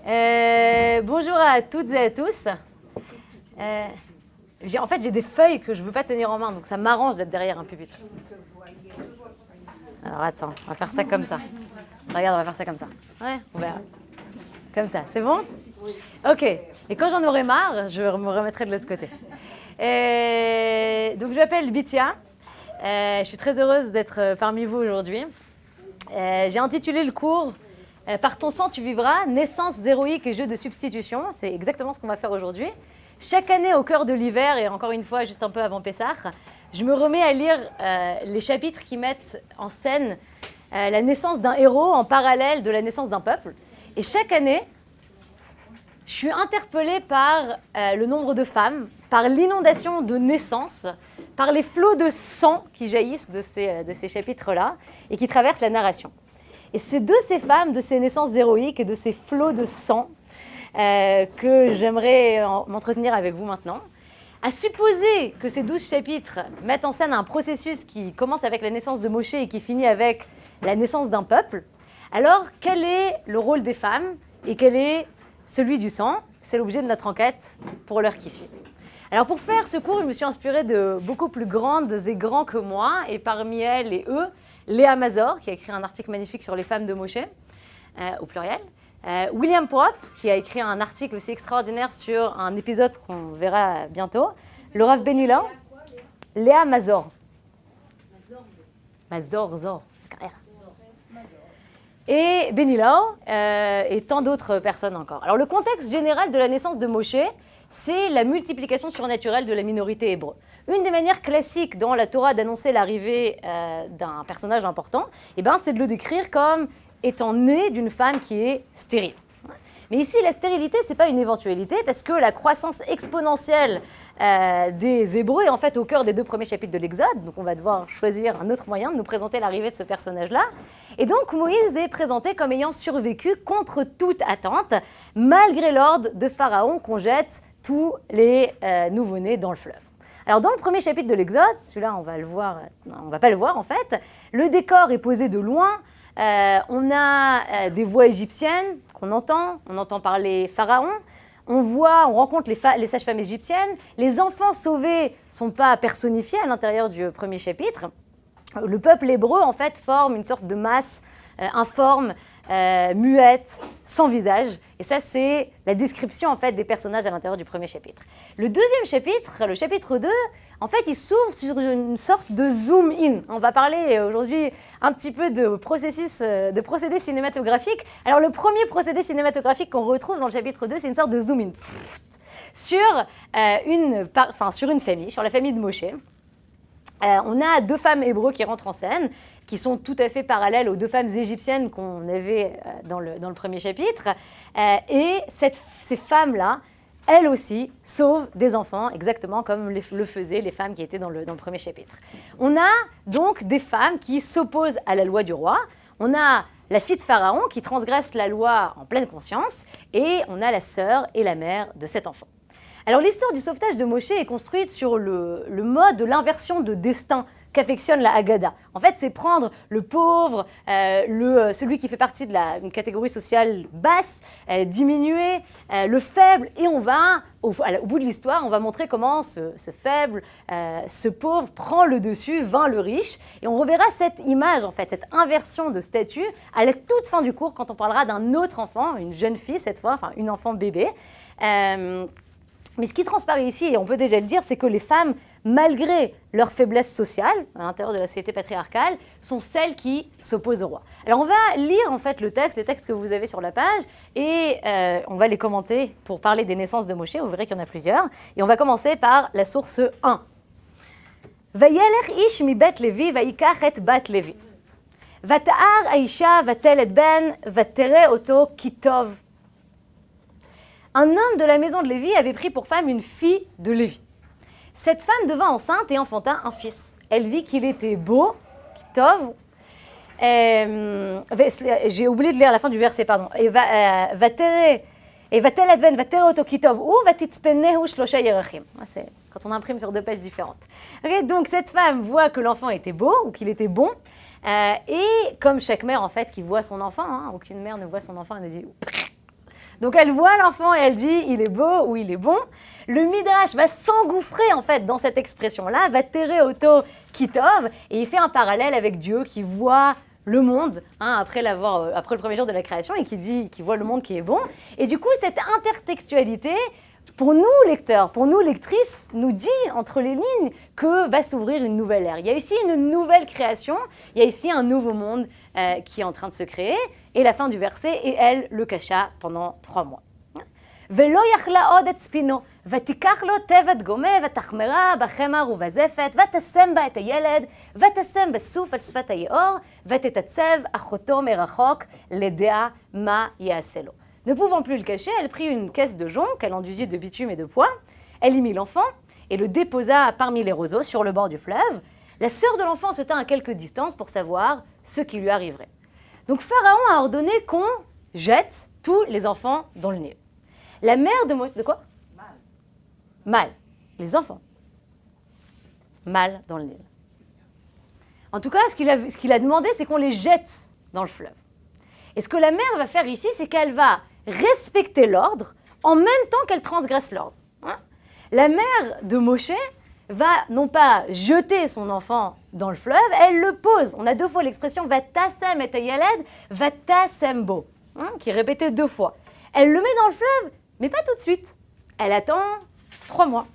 Bonjour à toutes et à tous. En fait, j'ai des feuilles que je ne veux pas tenir en main, donc ça m'arrange d'être derrière un pupitre. Alors attends, on va faire ça comme ça. Regarde, on va faire ça comme ça. Ouais, on verra. Comme ça, c'est bon? Ok. Et quand j'en aurai marre, je me remettrai de l'autre côté. Donc je m'appelle Bithia. Je suis très heureuse d'être parmi vous aujourd'hui. J'ai intitulé le cours « Par ton sang tu vivras, naissance héroïque et jeu de substitution ». C'est exactement ce qu'on va faire aujourd'hui. Chaque année, au cœur de l'hiver, et encore une fois, juste un peu avant Pessah, je me remets à lire les chapitres qui mettent en scène la naissance d'un héros en parallèle de la naissance d'un peuple. Et chaque année, je suis interpellée par le nombre de femmes, par l'inondation de naissances, par les flots de sang qui jaillissent de ces chapitres-là et qui traversent la narration. Et c'est de ces femmes, de ces naissances héroïques et de ces flots de sang que j'aimerais m'entretenir avec vous maintenant. À supposer que ces 12 chapitres mettent en scène un processus qui commence avec la naissance de Moshe et qui finit avec la naissance d'un peuple, alors quel est le rôle des femmes et quel est celui du sang? C'est l'objet de notre enquête pour l'heure qui suit. Alors pour faire ce cours, je me suis inspirée de beaucoup plus grandes et grands que moi, et parmi elles et eux, Léa Mazor, qui a écrit un article magnifique sur les femmes de Moshe, au pluriel, William Pope, qui a écrit un article aussi extraordinaire sur un épisode qu'on verra bientôt, le Rav Ben Hillel, Léa Mazor. Mazor, carrière. Et Ben Hillel, et tant d'autres personnes encore. Alors le contexte général de la naissance de Moshe, c'est la multiplication surnaturelle de la minorité hébreu. Une des manières classiques dans la Torah d'annoncer l'arrivée d'un personnage important, c'est de le décrire comme étant né d'une femme qui est stérile. Mais ici, la stérilité, ce n'est pas une éventualité, parce que la croissance exponentielle des Hébreux est en fait au cœur des 2 premiers chapitres de l'Exode. Donc on va devoir choisir un autre moyen de nous présenter l'arrivée de ce personnage-là. Et donc Moïse est présenté comme ayant survécu contre toute attente, malgré l'ordre de Pharaon qu'on jette tous les nouveau-nés dans le fleuve. Alors dans le premier chapitre de l'Exode, celui-là on va le voir, on va pas le voir en fait, le décor est posé de loin. On a des voix égyptiennes qu'on entend, on entend parler Pharaon, on rencontre les sages-femmes égyptiennes, les enfants sauvés ne sont pas personnifiés à l'intérieur du premier chapitre. Le peuple hébreu en fait forme une sorte de masse informe, muette, sans visage. Et ça, c'est la description en fait des personnages à l'intérieur du premier chapitre. Le deuxième chapitre, le chapitre 2, en fait, il s'ouvre sur une sorte de zoom-in. On va parler aujourd'hui un petit peu de procédés cinématographiques. Alors, le premier procédé cinématographique qu'on retrouve dans le chapitre 2, c'est une sorte de zoom-in sur une famille, sur la famille de Moshe. On a 2 femmes hébreux qui rentrent en scène, qui sont tout à fait parallèles aux 2 femmes égyptiennes qu'on avait dans le premier chapitre. Et ces femmes-là, elles aussi, sauvent des enfants, exactement comme le faisaient les femmes qui étaient dans le premier chapitre. On a donc des femmes qui s'opposent à la loi du roi. On a la fille de Pharaon qui transgresse la loi en pleine conscience. Et on a la sœur et la mère de cet enfant. Alors l'histoire du sauvetage de Moshe est construite sur le mode de l'inversion de destin qu'affectionne la Haggadah. En fait, c'est prendre le pauvre, celui qui fait partie d'une catégorie sociale basse, diminuer le faible, et on va, au bout de l'histoire, on va montrer comment ce faible, ce pauvre prend le dessus, vainc le riche, et on reverra cette image, en fait, cette inversion de statut à la toute fin du cours, quand on parlera d'un autre enfant, une jeune fille cette fois, enfin une enfant bébé. Mais ce qui transparaît ici, et on peut déjà le dire, c'est que les femmes, malgré leur faiblesse sociale, à l'intérieur de la société patriarcale, sont celles qui s'opposent au roi. Alors on va lire en fait les textes que vous avez sur la page, et on va les commenter pour parler des naissances de Moshe. Vous verrez qu'il y en a plusieurs. Et on va commencer par la source 1. Vayelech ish mi bet Levi vayikach et bat Levi. Vata'ar aisha vatel et ben vatere oto kitov. Un homme de la maison de Lévi avait pris pour femme une fille de Lévi. Cette femme devint enceinte et enfanta un fils. Elle vit qu'il était beau, kitov. J'ai oublié de lire la fin du verset, pardon. Et vatel et ben vatere oto kitov ou vatitzpenehu shlosha yerachim. C'est quand on imprime sur 2 pages différentes. Okay, donc cette femme voit que l'enfant était beau ou qu'il était bon. Et comme chaque mère en fait qui voit son enfant, aucune mère ne voit son enfant et ne dit Donc elle voit l'enfant et elle dit il est beau ou il est bon. Le Midrash va s'engouffrer en fait dans cette expression-là, va terrer auto kitov, et il fait un parallèle avec Dieu qui voit le monde après le premier jour de la création et qui voit le monde qui est bon. Et du coup, cette intertextualité, pour nous lecteurs, pour nous lectrices, nous dit entre les lignes que va s'ouvrir une nouvelle ère. Il y a ici une nouvelle création, il y a ici un nouveau monde qui est en train de se créer. Et la fin du verset, et elle le cacha pendant 3 mois. ולא יכלה עוד את ספינו, ותיקח לו תבת גומה, ותחמרה בחמר ובזפת, ותשם בה את הילד, ותשם בסוף על שפת היאור, ותתעצב אחותו מרחוק לדעה מה יעשה לו. Ne pouvant plus le cacher, elle prit une caisse de jonc qu'elle enduisit de bitume et de pois, elle y mit l'enfant et le déposa parmi les roseaux sur le bord du fleuve. La sœur de l'enfant se tint à quelque distance pour savoir ce qui lui arriverait. Donc Pharaon a ordonné qu'on jette tous les enfants dans le Nil. La mère de Moïse... De quoi ? Mal. Les enfants. Mal dans le Nil. En tout cas, ce qu'il a demandé, c'est qu'on les jette dans le fleuve. Et ce que la mère va faire ici, c'est qu'elle va respecter l'ordre en même temps qu'elle transgresse l'ordre. La mère de Moshe va non pas jeter son enfant dans le fleuve, elle le pose. On a 2 fois l'expression « vatasem et hayaled »,« vatasem bo », qui est répétée 2 fois. Elle le met dans le fleuve, mais pas tout de suite. Elle attend 3 mois.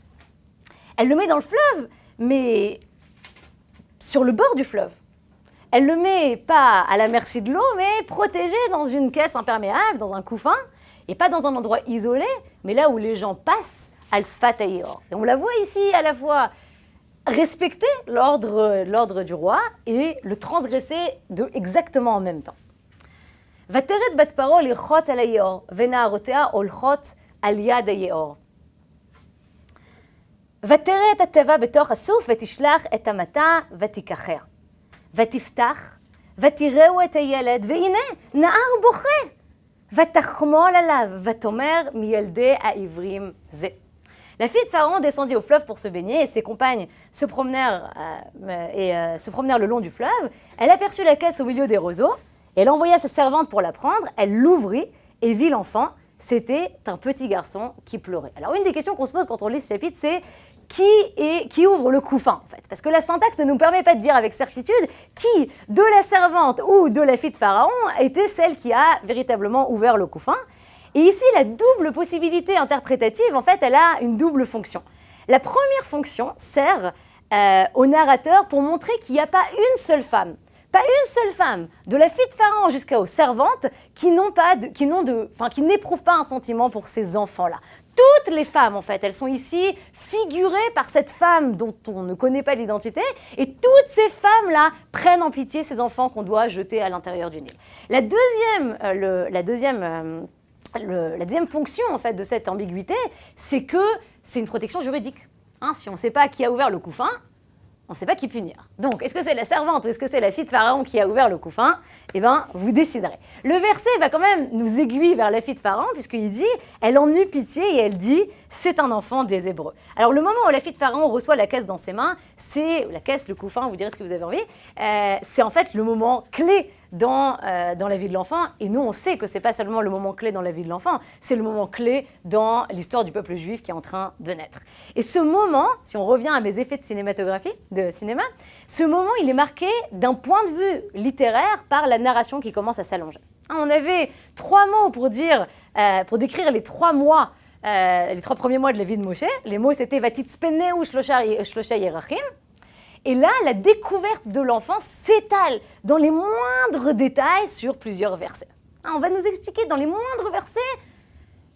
Elle le met dans le fleuve, mais sur le bord du fleuve. Elle le met pas à la merci de l'eau, mais protégé dans une caisse imperméable, dans un couffin, et pas dans un endroit isolé, mais là où les gens passent al sfat hayor. Et on la voit ici à la fois respecter l'ordre du roi et le transgresser exactement en même temps. ותרד בת פרעה לרחוץ על היאור, ונערותיה הולכות על יד היאור. ותראה את התיבה בתוך הסוף, ותשלח את המטה, ותיקחיה. ותפתח, ותראו את הילד, והנה, נער בוכה. ותחמול עליו, ותאמר מילדי העברים זה. La fille de Pharaon descendit au fleuve pour se baigner et ses compagnes se promenèrent le long du fleuve. Elle aperçut la caisse au milieu des roseaux. Et elle envoya sa servante pour la prendre, elle l'ouvrit et vit l'enfant. C'était un petit garçon qui pleurait. Alors une des questions qu'on se pose quand on lit ce chapitre, c'est qui ouvre le couffin en fait ? Parce que la syntaxe ne nous permet pas de dire avec certitude qui, de la servante ou de la fille de Pharaon, était celle qui a véritablement ouvert le couffin. Et ici, la double possibilité interprétative, en fait, elle a une double fonction. La première fonction sert au narrateur pour montrer qu'il n'y a pas une seule femme, de la fille de Pharaon jusqu'aux servantes, qui n'éprouvent pas un sentiment pour ces enfants-là. Toutes les femmes, en fait, elles sont ici figurées par cette femme dont on ne connaît pas l'identité, et toutes ces femmes-là prennent en pitié ces enfants qu'on doit jeter à l'intérieur du Nil. La deuxième fonction, en fait, de cette ambiguïté, c'est que c'est une protection juridique. Si on ne sait pas qui a ouvert le couffin, on ne sait pas qui punir. Donc, est-ce que c'est la servante ou est-ce que c'est la fille de Pharaon qui a ouvert le couffin ? Eh bien, vous déciderez. Le verset va quand même nous aiguiller vers la fille de Pharaon, puisqu'il dit, elle en eut pitié et elle dit, c'est un enfant des Hébreux. Alors, le moment où la fille de Pharaon reçoit la caisse dans ses mains, c'est la caisse, le couffin, vous direz ce que vous avez envie, c'est en fait le moment clé dans la vie de l'enfant. Et nous, on sait que ce n'est pas seulement le moment clé dans la vie de l'enfant, c'est le moment clé dans l'histoire du peuple juif qui est en train de naître. Et ce moment, si on revient à mes effets de cinéma, ce moment, il est marqué d'un point de vue littéraire par la narration qui commence à s'allonger. On avait 3 mots pour décrire les 3 mois, les 3 premiers mois de la vie de Moshe. Les mots, c'était « Vatitzpeneu shlosha yerachim ». Et là, la découverte de l'enfant s'étale dans les moindres détails sur plusieurs versets. On va nous expliquer dans les moindres versets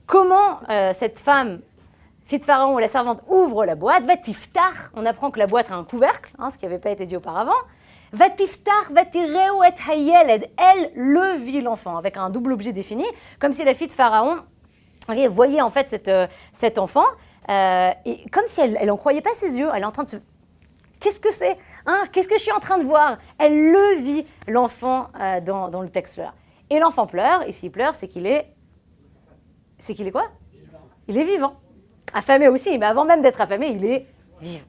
comment cette femme, fille de Pharaon ou la servante, ouvre la boîte. Vatiftach, on apprend que la boîte a un couvercle, ce qui n'avait pas été dit auparavant. Vatiftach, vatireu et hayeled, elle le vit l'enfant, avec un double objet défini, comme si la fille de Pharaon voyait en fait cet enfant, et comme si elle n'en croyait pas ses yeux, elle est en train de se... Qu'est-ce que c'est ? Qu'est-ce que je suis en train de voir ? Elle le vit, l'enfant, dans le texte-là. Et l'enfant pleure, et s'il pleure, c'est qu'il est... C'est qu'il est quoi ? Vivant. Il est vivant. Affamé aussi, mais avant même d'être affamé, il est vivant.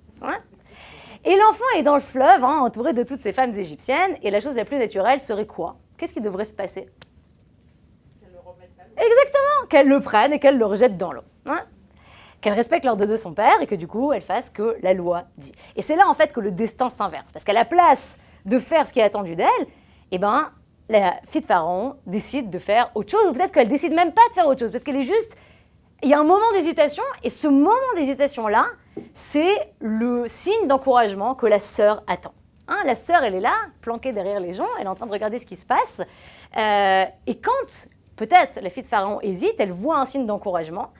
Et l'enfant est dans le fleuve, entouré de toutes ces femmes égyptiennes, et la chose la plus naturelle serait quoi ? Qu'est-ce qui devrait se passer ? Exactement, qu'elle le prenne et qu'elle le rejette dans l'eau. Hein, qu'elle respecte l'ordre de son père et que du coup, elle fasse que la loi dit. Et c'est là, en fait, que le destin s'inverse. Parce qu'à la place de faire ce qui est attendu d'elle, eh ben, la fille de Pharaon décide de faire autre chose, ou peut-être qu'elle décide même pas de faire autre chose, peut-être qu'elle est juste... Il y a un moment d'hésitation, et ce moment d'hésitation-là, c'est le signe d'encouragement que la sœur attend. Hein, la sœur, elle est là, planquée derrière les gens, elle est en train de regarder ce qui se passe, et quand, peut-être, la fille de Pharaon hésite, elle voit un signe d'encouragement,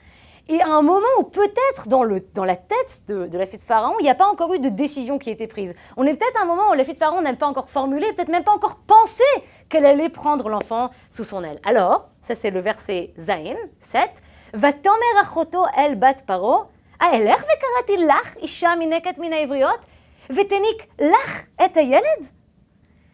et à un moment où peut-être dans la tête de la fille de Pharaon, il n'y a pas encore eu de décision qui a été prise. On est peut-être à un moment où la fille de Pharaon n'a pas encore formulé, peut-être même pas encore pensé qu'elle allait prendre l'enfant sous son aile. Alors, ça c'est le verset Zayin, 7, « Vatomer achoto el bat paro, aelech vekarati lach isha mineket min haivriot, vetenik lach et hayeled »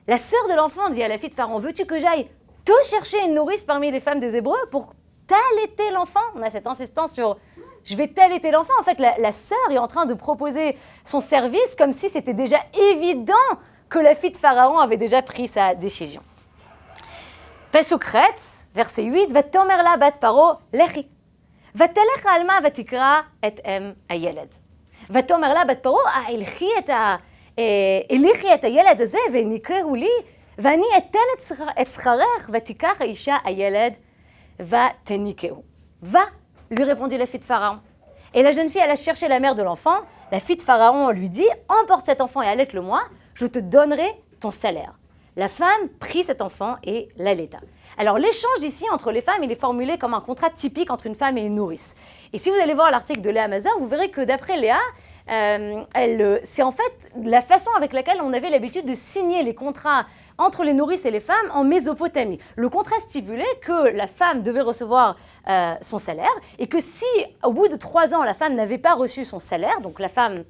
La sœur de l'enfant dit à la fille de Pharaon, « Veux-tu que j'aille te chercher une nourrice parmi les femmes des Hébreux pour t'allaiter l'enfant ?» On a cette insistance sur « je vais t'allaiter l'enfant ». En fait, la sœur est en train de proposer son service comme si c'était déjà évident que la fille de Pharaon avait déjà pris sa décision. Pesukret, verset 8, « Vatomer la bat paro lechi, vatelech alma vatikra et em hayeled. » Vatomer la bat paro, « elchi et hayeled הזה ונקראו לי, ואני אתן את שכרך ותיקח האישה הילד ותניקהו. » Va, lui répondit la fille de Pharaon. Et la jeune fille, elle a cherché la mère de l'enfant. La fille de Pharaon lui dit, emporte cet enfant et allaite-le-moi, je te donnerai ton salaire. La femme prit cet enfant et l'allaita. Alors l'échange d'ici entre les femmes, il est formulé comme un contrat typique entre une femme et une nourrice. Et si vous allez voir l'article de Léa Mazar, vous verrez que d'après Léa, c'est en fait la façon avec laquelle on avait l'habitude de signer les contrats entre les nourrices et les femmes en Mésopotamie. Le contrat stipulait que la femme devait recevoir son salaire et que si, au bout de 3 ans, la femme n'avait pas reçu son salaire, donc la femme,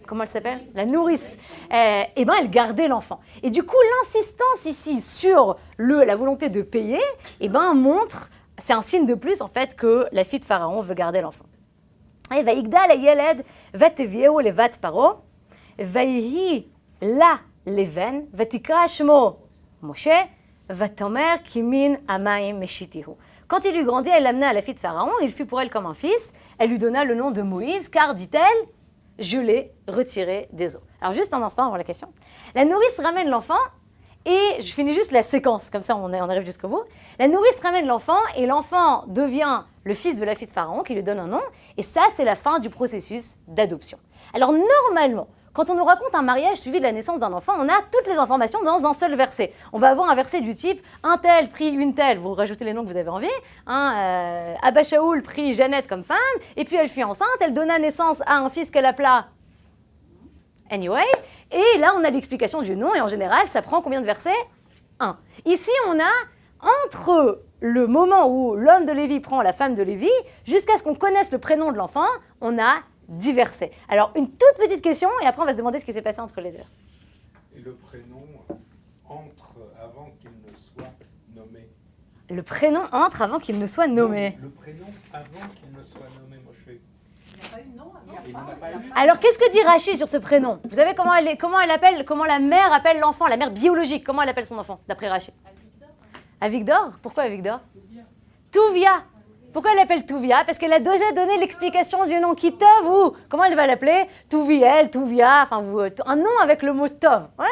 comment elle s'appelle ? La nourrice, eh ben, elle gardait l'enfant. Et du coup, l'insistance ici sur la volonté de payer, eh ben, montre, c'est un signe de plus en fait que la fille de Pharaon veut garder l'enfant. Et vaïgdal hayeled vatevieu levat paro, vaïhi la leven, vatikra shmo Moshe, vatomer kimin amayim meshitihu. Quand il eut grandi, elle l'amena à la fille de Pharaon, il fut pour elle comme un fils, elle lui donna le nom de Moïse, car, dit-elle, je l'ai retiré des eaux. Alors juste un instant avant la question. La nourrice ramène l'enfant, et je finis juste la séquence, comme ça on arrive jusqu'au bout. La nourrice ramène l'enfant, et l'enfant devient le fils de la fille de Pharaon, qui lui donne un nom, et ça c'est la fin du processus d'adoption. Alors normalement, quand on nous raconte un mariage suivi de la naissance d'un enfant, on a toutes les informations dans un seul verset. On va avoir un verset du type « un tel prit une telle », vous rajoutez les noms que vous avez envie, Abba Shaoul prit Jeannette comme femme, et puis elle fut enceinte, elle donna naissance à un fils qu'elle appela Anyway, et là on a l'explication du nom, et en général, ça prend combien de versets ? 1. Ici, on a, entre le moment où l'homme de Lévi prend la femme de Lévi, jusqu'à ce qu'on connaisse le prénom de l'enfant, on a 10 versets. Alors, une toute petite question, et après on va se demander ce qui s'est passé entre les deux. Et le prénom entre avant qu'il ne soit nommé. Le prénom entre avant qu'il ne soit nommé. Le prénom avant qu'il ne soit nommé Moshe. Il n'a pas eu de nom avant. Il n'a pas eu. Alors, qu'est-ce que dit Rachi sur ce prénom ? Vous savez comment la mère appelle l'enfant, la mère biologique, comment elle appelle son enfant, d'après Rachi ? Avigdor. Pourquoi Avigdor ? Touvia. Pourquoi elle l'appelle Touvia ? Parce qu'elle a déjà donné l'explication du nom qui Tov, ou comment elle va l'appeler ? Touviel, Touvia, enfin un nom avec le mot Tov. Ouais.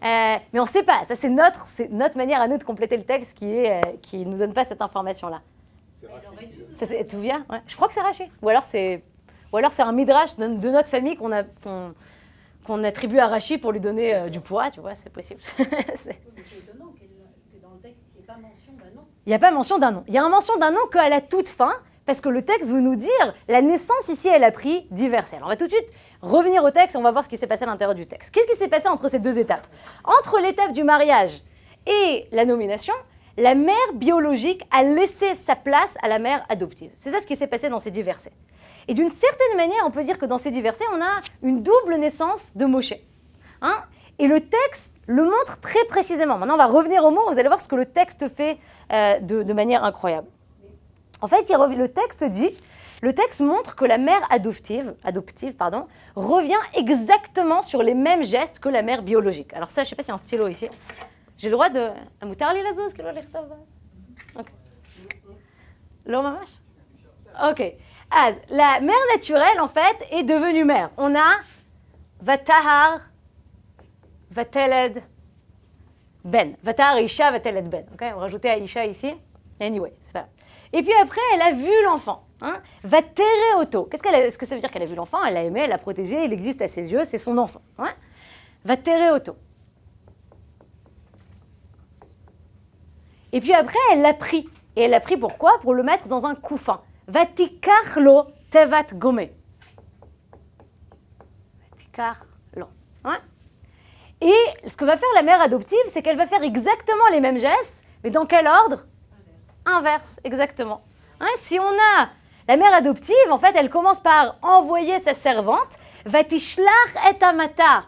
Mais on ne sait pas, ça c'est notre manière à nous de compléter le texte qui nous donne pas cette information-là. C'est Rachid. C'est Touvia, ouais. Je crois que c'est Rachi. Ou alors c'est un midrash de notre famille qu'on attribue à Rachi pour lui donner du poids, tu vois, c'est possible. C'est étonnant que dans le texte, il n'y ait pas mention d'un nom. Il n'y a pas mention d'un nom. Il y a une mention d'un nom qu'à la toute fin, parce que le texte veut nous dire la naissance ici, elle a pris 10 versets. Alors on va tout de suite revenir au texte et on va voir ce qui s'est passé à l'intérieur du texte. Qu'est-ce qui s'est passé entre ces deux étapes ? Entre l'étape du mariage et la nomination, la mère biologique a laissé sa place à la mère adoptive. C'est ça ce qui s'est passé dans ces 10 versets. Et d'une certaine manière, on peut dire que dans ces 10 versets, on a une double naissance de Moshe. Hein ? Et le texte le montre très précisément. Maintenant, on va revenir au mot, vous allez voir ce que le texte fait de manière incroyable. En fait, le texte montre que la mère adoptive, revient exactement sur les mêmes gestes que la mère biologique. Alors ça, je ne sais pas s'il y a un stylo ici. J'ai le droit de... לא ממש? אוקיי. אז la mère naturelle, en fait, est devenue mère. On a ותהר, ותלד, ben. ותהר אישה, ותלד ben. Okay? On va rajouter à Isha ici. Anyway, c'est pas grave. Et puis après, elle a vu l'enfant. Hein? Vatere auto. Qu'est-ce que ça veut dire qu'elle a vu l'enfant? Elle l'a aimé, elle l'a protégé, il existe à ses yeux, c'est son enfant. Hein? Vatere auto. Et puis après, elle l'a pris. Et elle l'a pris pourquoi? Pour le mettre dans un couffin. Vatikar lo tevat gome. Vatikar lo. Hein? Et ce que va faire la mère adoptive, c'est qu'elle va faire exactement les mêmes gestes, mais dans quel ordre? Inverse, exactement. Hein? Si on a la mère adoptive, en fait, elle commence par envoyer sa servante. Vatishlach et amata.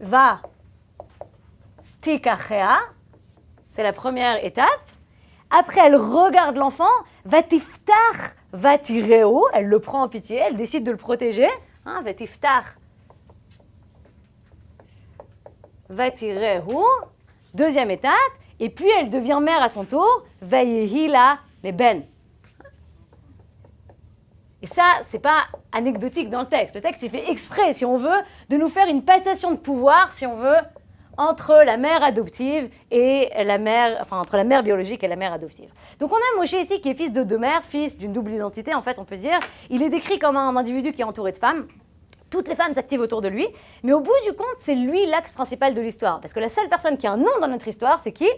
Va. Tikachea, c'est la première étape. Après, elle regarde l'enfant. Vatiftach, vatireu, elle le prend en pitié, elle décide de le protéger. Hein, vatiftach, vatireu, deuxième étape. Et puis, elle devient mère à son tour. Vayehila les ben. Et ça, c'est pas anecdotique dans le texte. Le texte, il fait exprès, si on veut, de nous faire une passation de pouvoir, si on veut, entre la mère adoptive et la mère, enfin entre la mère biologique et la mère adoptive. Donc on a Moshe ici qui est fils de deux mères, fils d'une double identité en fait on peut dire. Il est décrit comme un individu qui est entouré de femmes. Toutes les femmes s'activent autour de lui, mais au bout du compte c'est lui l'axe principal de l'histoire. Parce que la seule personne qui a un nom dans notre histoire c'est qui?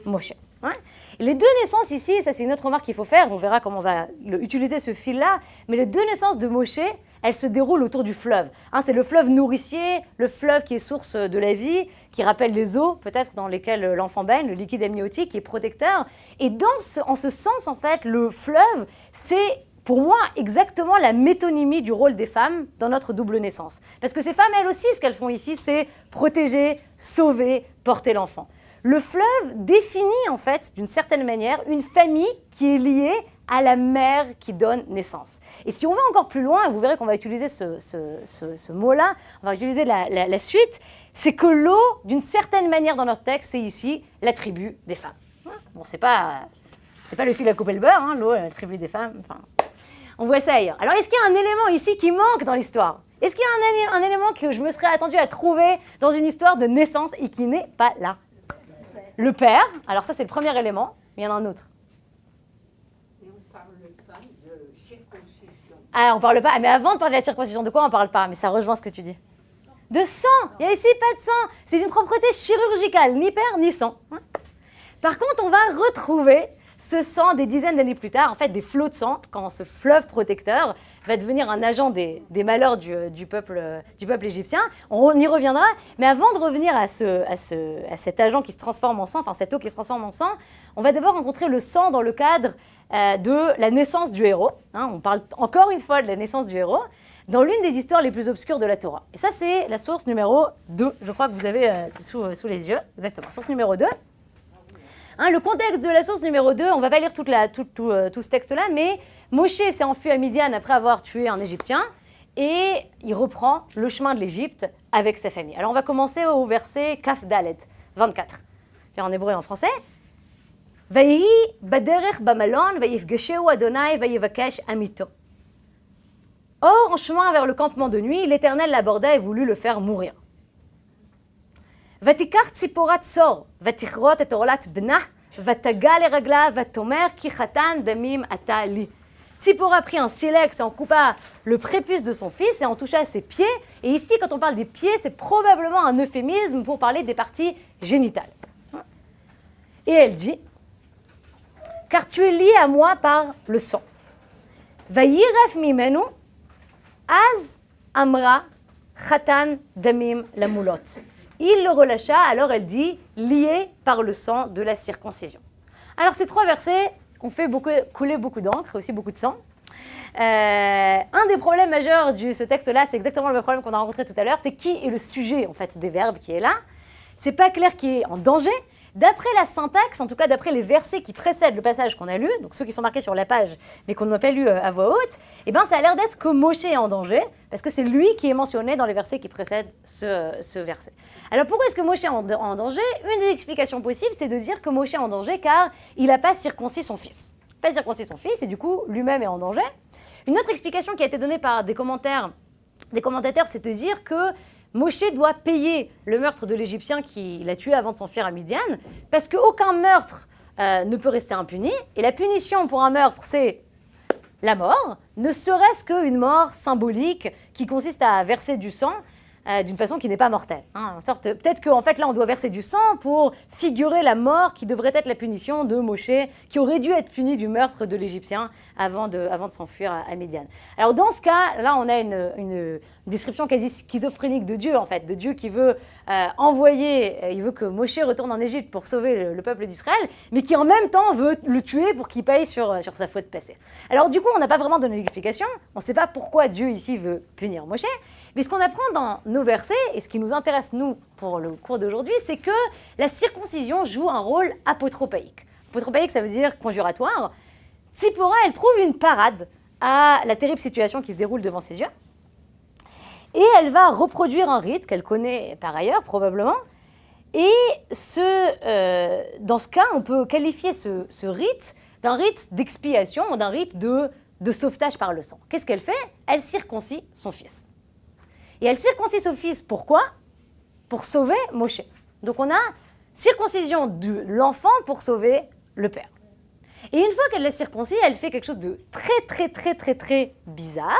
Moshe. Hein? Et les deux naissances ici, ça c'est une autre remarque qu'il faut faire, on verra comment on va utiliser ce fil-là, mais les deux naissances de Moshe, elles se déroulent autour du fleuve. Hein, c'est le fleuve nourricier, le fleuve qui est source de la vie, qui rappelle les eaux peut-être dans lesquelles l'enfant baigne, le liquide amniotique qui est protecteur. Et en ce sens, en fait, le fleuve, c'est pour moi exactement la métonymie du rôle des femmes dans notre double naissance. Parce que ces femmes, elles aussi, ce qu'elles font ici, c'est protéger, sauver, porter l'enfant. Le fleuve définit en fait, d'une certaine manière, une famille qui est liée à la mère qui donne naissance. Et si on va encore plus loin, vous verrez qu'on va utiliser ce mot-là, on va utiliser la suite, c'est que l'eau, d'une certaine manière dans notre texte, c'est ici l'attribut des femmes. Bon, c'est pas le fil à couper le beurre, hein, l'eau, l'attribut des femmes, enfin, on voit ça ailleurs. Alors, est-ce qu'il y a un élément ici qui manque dans l'histoire? Est-ce qu'il y a un élément que je me serais attendue à trouver dans une histoire de naissance et qui n'est pas là? Le père, alors ça c'est le premier élément, mais il y en a un autre. Et on ne parle pas de circoncision. Ah, on parle pas, mais avant de parler de la circoncision, de quoi on parle pas? Mais ça rejoint ce que tu dis. De sang. Il y a ici pas de sang. C'est une propreté chirurgicale, ni père ni sang. Par contre, on va retrouver ce sang des dizaines d'années plus tard, en fait des flots de sang, quand ce fleuve protecteur va devenir un agent des malheurs du peuple égyptien. On y reviendra, mais avant de revenir à cet agent qui se transforme en sang, enfin cette eau qui se transforme en sang, on va d'abord rencontrer le sang dans le cadre de la naissance du héros. Hein, on parle encore une fois de la naissance du héros, dans l'une des histoires les plus obscures de la Torah. Et ça, c'est la source numéro 2, je crois que vous avez sous les yeux. Exactement, source numéro 2. Hein, le contexte de la source numéro 2, on ne va pas lire tout ce texte-là, mais Moshe s'est enfui à Midian après avoir tué un Égyptien et il reprend le chemin de l'Égypte avec sa famille. Alors on va commencer au verset Kaf Dalet, 24. C'est en hébreu et en français. Vayehi baderech bamalon, vayifgesheu Adonai, vayevakesh amito. Or, en chemin vers le campement de nuit, l'Éternel l'aborda et voulut le faire mourir. ותיקח ציפורת צור, ותכרות את עורלת בנה, ותגע לרגלה, ותאמר כי חתן דמים אתה לי. Tzipora prit un silex et en coupa le prépuce de son fils et en toucha ses pieds. Et ici, quand on parle des pieds, c'est probablement un euphémisme pour parler des parties génitales. Et elle dit, car tu es lié à moi par le sang. Vayiref mimenu, az amra chatan damim lamulot. Il le relâcha, alors elle dit, lié par le sang de la circoncision. Alors ces trois versets ont fait couler beaucoup d'encre, aussi beaucoup de sang. Un des problèmes majeurs de ce texte-là, c'est exactement le même problème qu'on a rencontré tout à l'heure, c'est qui est le sujet en fait des verbes qui est là. C'est pas clair qui est en danger, D'après la syntaxe, en tout cas d'après les versets qui précèdent le passage qu'on a lu, donc ceux qui sont marqués sur la page mais qu'on n'a pas lu à voix haute, eh ben ça a l'air d'être que Moshe est en danger, parce que c'est lui qui est mentionné dans les versets qui précèdent ce verset. Alors pourquoi est-ce que Moshe est en danger? Une des explications possibles, c'est de dire que Moshe est en danger car il n'a pas circoncis son fils. Pas circoncis son fils et du coup lui-même est en danger. Une autre explication qui a été donnée par des commentateurs, c'est de dire que Moshe doit payer le meurtre de l'Égyptien qu'il a tué avant de s'enfuir à Midian, parce qu'aucun meurtre ne peut rester impuni, et la punition pour un meurtre, c'est la mort, ne serait-ce qu'une mort symbolique qui consiste à verser du sang d'une façon qui n'est pas mortelle. Hein. Peut-être qu'en fait, là, on doit verser du sang pour figurer la mort qui devrait être la punition de Moshe, qui aurait dû être puni du meurtre de l'Égyptien avant de s'enfuir à Midian. Alors, dans ce cas, là, on a une description quasi schizophrénique de Dieu, en fait, de Dieu qui veut il veut que Moshe retourne en Égypte pour sauver le peuple d'Israël, mais qui en même temps veut le tuer pour qu'il paye sur sa faute passée. Alors, du coup, on n'a pas vraiment donné d'explication, on ne sait pas pourquoi Dieu ici veut punir Moshe, mais ce qu'on apprend dans nos versets, et ce qui nous intéresse, nous, pour le cours d'aujourd'hui, c'est que la circoncision joue un rôle apotropaïque. Apotropaïque, ça veut dire conjuratoire. Tzipora, elle trouve une parade à la terrible situation qui se déroule devant ses yeux, et elle va reproduire un rite qu'elle connaît par ailleurs, probablement, et dans ce cas, on peut qualifier ce rite d'un rite d'expiation ou d'un rite de sauvetage par le sang. Qu'est-ce qu'elle fait? Elle circoncie son fils. Et elle circoncie son fils, pourquoi? Pour sauver Moshe. Donc on a circoncision de l'enfant pour sauver le père. Et une fois qu'elle l'a circoncis, elle fait quelque chose de très bizarre.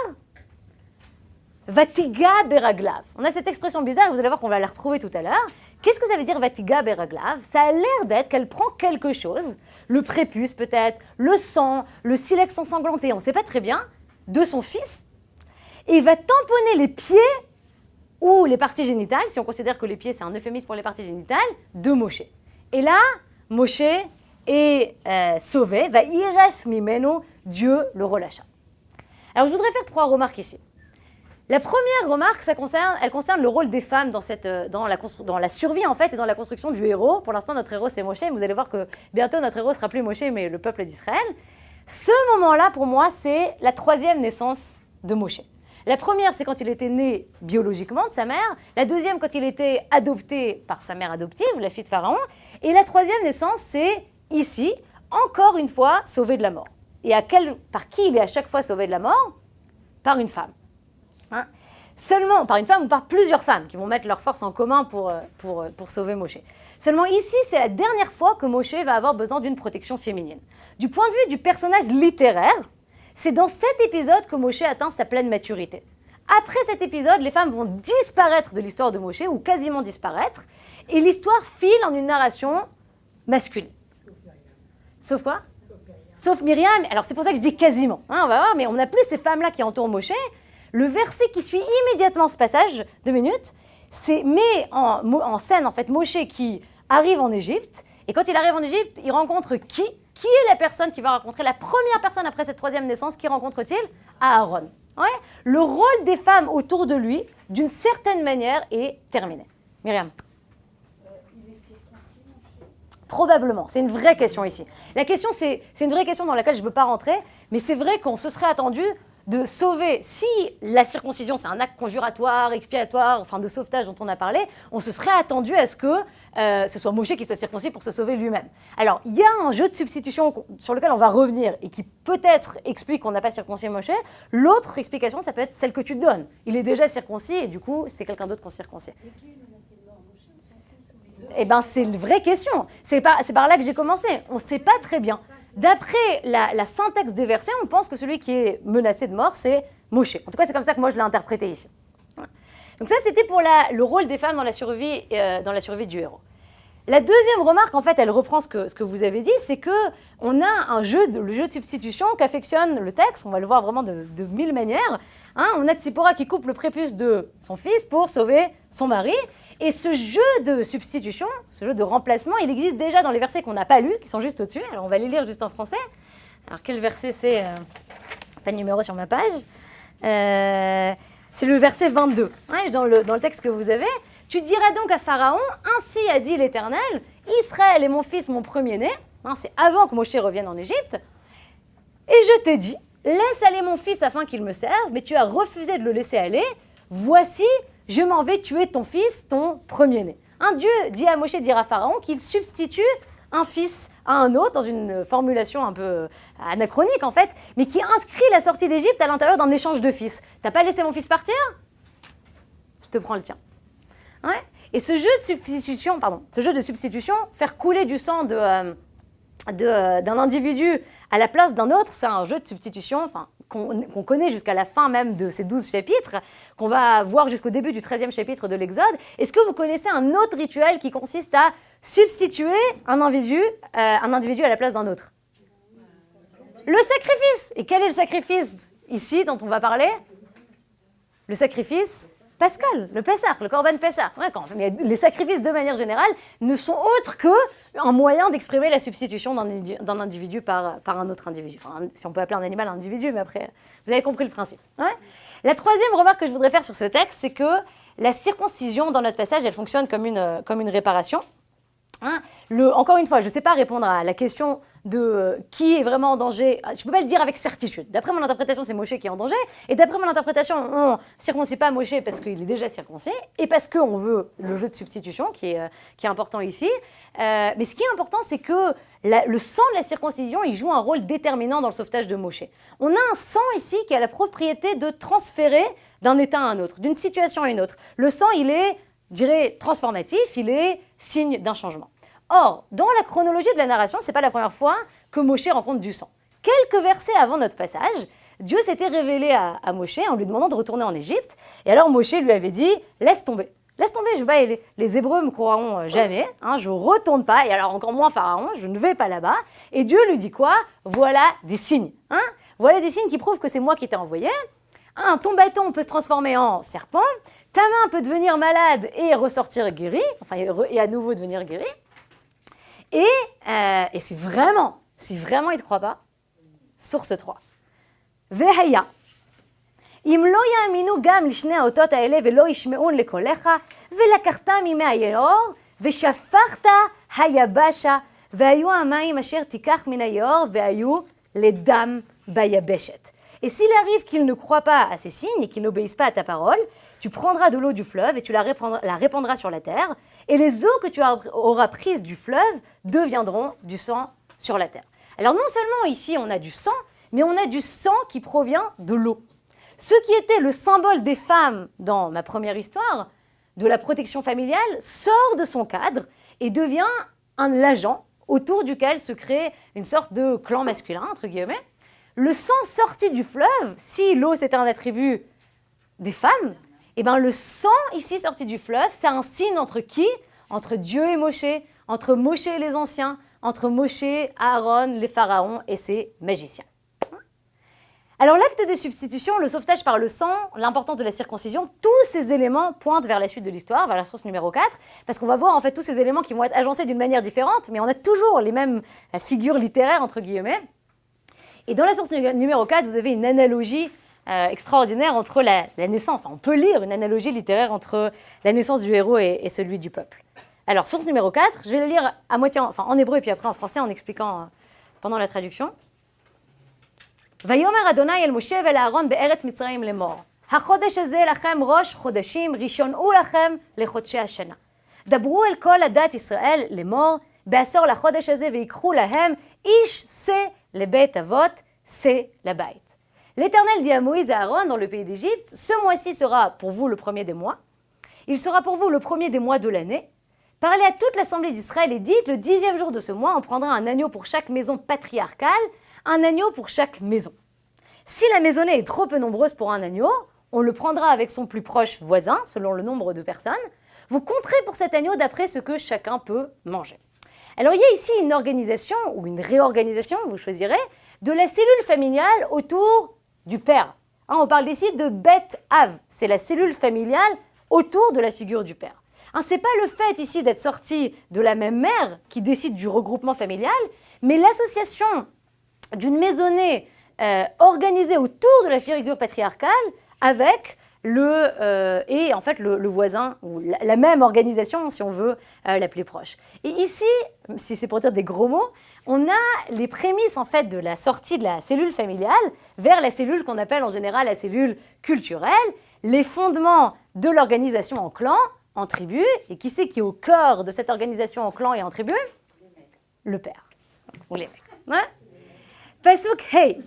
Vatiga beraglav. On a cette expression bizarre, vous allez voir qu'on va la retrouver tout à l'heure. Qu'est-ce que ça veut dire Vatiga beraglav? Ça a l'air d'être qu'elle prend quelque chose, le prépuce peut-être, le sang, le silex ensanglanté, on ne sait pas très bien, de son fils, et va tamponner les pieds ou les parties génitales, si on considère que les pieds c'est un euphémisme pour les parties génitales, de Moshe. Et là, Moshe est sauvé, va iref mimeno, Dieu le relâcha. Alors je voudrais faire 3 remarques ici. La première remarque, elle concerne le rôle des femmes dans la survie en fait et dans la construction du héros. Pour l'instant, notre héros c'est Moshe. Vous allez voir que bientôt notre héros sera plus Moshe, mais le peuple d'Israël. Ce moment-là, pour moi, c'est la 3e naissance de Moshe. La première, c'est quand il était né biologiquement de sa mère. La deuxième, quand il était adopté par sa mère adoptive, la fille de Pharaon. Et la 3e naissance, c'est ici, encore une fois, sauvé de la mort. Et par qui il est à chaque fois sauvé de la mort? Par une femme. Hein? Seulement, par une femme ou par plusieurs femmes qui vont mettre leurs forces en commun pour sauver Moshe. Seulement ici, c'est la dernière fois que Moshe va avoir besoin d'une protection féminine. Du point de vue du personnage littéraire, c'est dans cet épisode que Moshe atteint sa pleine maturité. Après cet épisode, les femmes vont disparaître de l'histoire de Moshe, ou quasiment disparaître, et l'histoire file en une narration masculine. Sauf quoi? Sauf Myriam. Alors c'est pour ça que je dis quasiment. Hein, on va voir, mais on n'a plus ces femmes-là qui entourent Moshe. Le verset qui suit immédiatement ce passage, 2 minutes, met en scène en fait Moshe qui arrive en Égypte. Et quand il arrive en Égypte, il rencontre qui? Qui est la personne qui va rencontrer? La première personne après cette 3e naissance, qui rencontre-t-il? Aaron. Ouais. Le rôle des femmes autour de lui, d'une certaine manière, est terminé. Myriam. Il est circoncis, Moshe? Probablement. C'est une vraie question ici. La question, c'est une vraie question dans laquelle je ne veux pas rentrer, mais c'est vrai qu'on se serait attendu de sauver, si la circoncision c'est un acte conjuratoire, expiatoire, enfin de sauvetage dont on a parlé, on se serait attendu à ce que ce soit Moshe qui soit circoncis pour se sauver lui-même. Alors, il y a un jeu de substitution sur lequel on va revenir et qui peut-être explique qu'on n'a pas circoncis Moshe. L'autre explication, ça peut être celle que tu donnes. Il est déjà circoncis et du coup, c'est quelqu'un d'autre qu'on circoncis. Et qui est menacé de mort, Moshe ou son fils ou les deux? Eh bien, c'est une vraie question. C'est par là que j'ai commencé. On ne sait pas très bien. D'après la syntaxe des versets, on pense que celui qui est menacé de mort, c'est Moshe. En tout cas, c'est comme ça que moi je l'ai interprété ici. Donc ça, c'était pour le rôle des femmes dans la survie du héros. La deuxième remarque, en fait, elle reprend ce que vous avez dit, c'est qu'on a le jeu de substitution qu'affectionne le texte, on va le voir vraiment de 1000 manières. Hein, on a Tzipora qui coupe le prépuce de son fils pour sauver son mari. Et ce jeu de substitution, ce jeu de remplacement, il existe déjà dans les versets qu'on n'a pas lus, qui sont juste au-dessus. Alors on va les lire juste en français. Alors quel verset c'est? Pas de numéro sur ma page. C'est le verset 22, hein, dans le texte que vous avez. Tu diras donc à Pharaon, ainsi a dit l'Éternel, Israël est mon fils, mon premier-né. C'est avant que Moshe revienne en Égypte. Et je t'ai dit, laisse aller mon fils afin qu'il me serve, mais tu as refusé de le laisser aller. Voici, je m'en vais tuer ton fils, ton premier-né. Un Dieu dit à Moshe de dire à Pharaon qu'il substitue un fils à un autre, dans une formulation un peu anachronique en fait, mais qui inscrit la sortie d'Égypte à l'intérieur d'un échange de fils. T'as pas laissé mon fils partir ? Je te prends le tien. Ouais. Et ce jeu de substitution, faire couler du sang d'un individu à la place d'un autre, c'est un jeu de substitution qu'on connaît jusqu'à la fin même de ces 12 chapitres, qu'on va voir jusqu'au début du 13e chapitre de l'Exode. Est-ce que vous connaissez un autre rituel qui consiste à substituer un individu à la place d'un autre ? Le sacrifice. Et quel est le sacrifice ici dont on va parler ? Le sacrifice pascal, le Pessah, le Corban Pessah. Ouais, mais les sacrifices, de manière générale, ne sont autres qu'un moyen d'exprimer la substitution d'un individu par un autre individu. Enfin, si on peut appeler un animal un individu, mais après, vous avez compris le principe. Ouais. La troisième remarque que je voudrais faire sur ce texte, c'est que la circoncision, dans notre passage, elle fonctionne comme une réparation. Encore une fois, je ne sais pas répondre à la question de qui est vraiment en danger. Je ne peux pas le dire avec certitude. D'après mon interprétation, c'est Moshe qui est en danger. Et d'après mon interprétation, on ne circoncie pas Moshe parce qu'il est déjà circoncis et parce qu'on veut le jeu de substitution qui est important ici. Mais ce qui est important, c'est que le sang de la circoncision, il joue un rôle déterminant dans le sauvetage de Moshe. On a un sang ici qui a la propriété de transférer d'un état à un autre, d'une situation à une autre. Le sang, il est, je dirais, transformatif, il est signe d'un changement. Or, dans la chronologie de la narration, ce n'est pas la première fois que Moshe rencontre du sang. Quelques versets avant notre passage, Dieu s'était révélé à Moshe en lui demandant de retourner en Égypte. Et alors Moshe lui avait dit « Laisse tomber, je vais pas aller. Les Hébreux me croiront jamais, je ne retourne pas, et alors encore moins Pharaon, je ne vais pas là-bas. » Et Dieu lui dit quoi ? Voilà des signes. Voilà des signes qui prouvent que c'est moi qui t'ai envoyé. Ton bâton peut se transformer en serpent, ta main peut devenir malade et ressortir guérie, et à nouveau devenir guérie. Et si vraiment il ne te croit pas, source 3. Vehaya. אם לא יאמינו גם לשני האותות האלה ולא ישמעון לקולך, ולקחת מימי היאור, ושפכת היבשה, והיו המים אשר תיקח מן היאור, והיו לדם ביבשת. Et s'il arrive qu'ils ne croient pas à ces signes et qu'ils n'obéissent pas à ta parole, tu prendras de l'eau du fleuve et tu la répandras sur la terre, et les eaux que tu auras prises du fleuve deviendront du sang sur la terre. Alors non seulement ici on a du sang, mais on a du sang qui provient de l'eau. Ce qui était le symbole des femmes dans ma première histoire, de la protection familiale, sort de son cadre et devient l'agent autour duquel se crée une sorte de clan masculin, entre guillemets. Le sang sorti du fleuve, si l'eau c'était un attribut des femmes, eh bien le sang ici sorti du fleuve, c'est un signe entre qui ? Entre Dieu et Moshe, entre Moshe et les anciens, entre Moshe, Aaron, les pharaons et ses magiciens. Alors l'acte de substitution, le sauvetage par le sang, l'importance de la circoncision, tous ces éléments pointent vers la suite de l'histoire, vers la source numéro 4, parce qu'on va voir en fait tous ces éléments qui vont être agencés d'une manière différente, mais on a toujours les mêmes figures littéraires, entre guillemets. Et dans la source numéro 4, vous avez une analogie extraordinaire entre la naissance, on peut lire une analogie littéraire entre la naissance du héros et celui du peuple. Alors, source numéro 4, je vais la lire à moitié en hébreu et puis après en français en expliquant pendant la traduction. ויאמר אדוני אל משה ואל אהרון בארץ מצרים לאמור, החודש הזה לכם ראש חודשים, ראשון הוא לכם לחודשי השנה. דברו אל כל עדת ישראל לאמור, בעשור לחודש הזה ויקחו להם איש שא לבית אבות, שא לבית. L'Éternel dit à Moïse et à Aaron dans le pays d'Égypte, ce mois-ci sera pour vous le premier des mois, il sera pour vous le premier des mois de l'année. Parlez à toute l'assemblée d'Israël et dites, le 10e jour de ce mois, on prendra un agneau pour chaque maison patriarcale, un agneau pour chaque maison. Si la maisonnée est trop peu nombreuse pour un agneau, on le prendra avec son plus proche voisin, selon le nombre de personnes. Vous compterez pour cet agneau d'après ce que chacun peut manger. Alors il y a ici une organisation, ou une réorganisation, vous choisirez, de la cellule familiale autour du père. On parle ici de Bet Av, c'est la cellule familiale autour de la figure du père. Ce n'est pas le fait ici d'être sorti de la même mère qui décide du regroupement familial, mais l'association d'une maisonnée organisée autour de la figure patriarcale avec et en fait le voisin, ou la même organisation, si on veut la plus proche. Et ici, si c'est pour dire des gros mots, on a les prémices en fait de la sortie de la cellule familiale vers la cellule qu'on appelle en général la cellule culturelle, les fondements de l'organisation en clan, en tribu, et qui c'est qui est au cœur de cette organisation en clan et en tribu? Le père, ou les mecs. Ouais? Pasuk hey.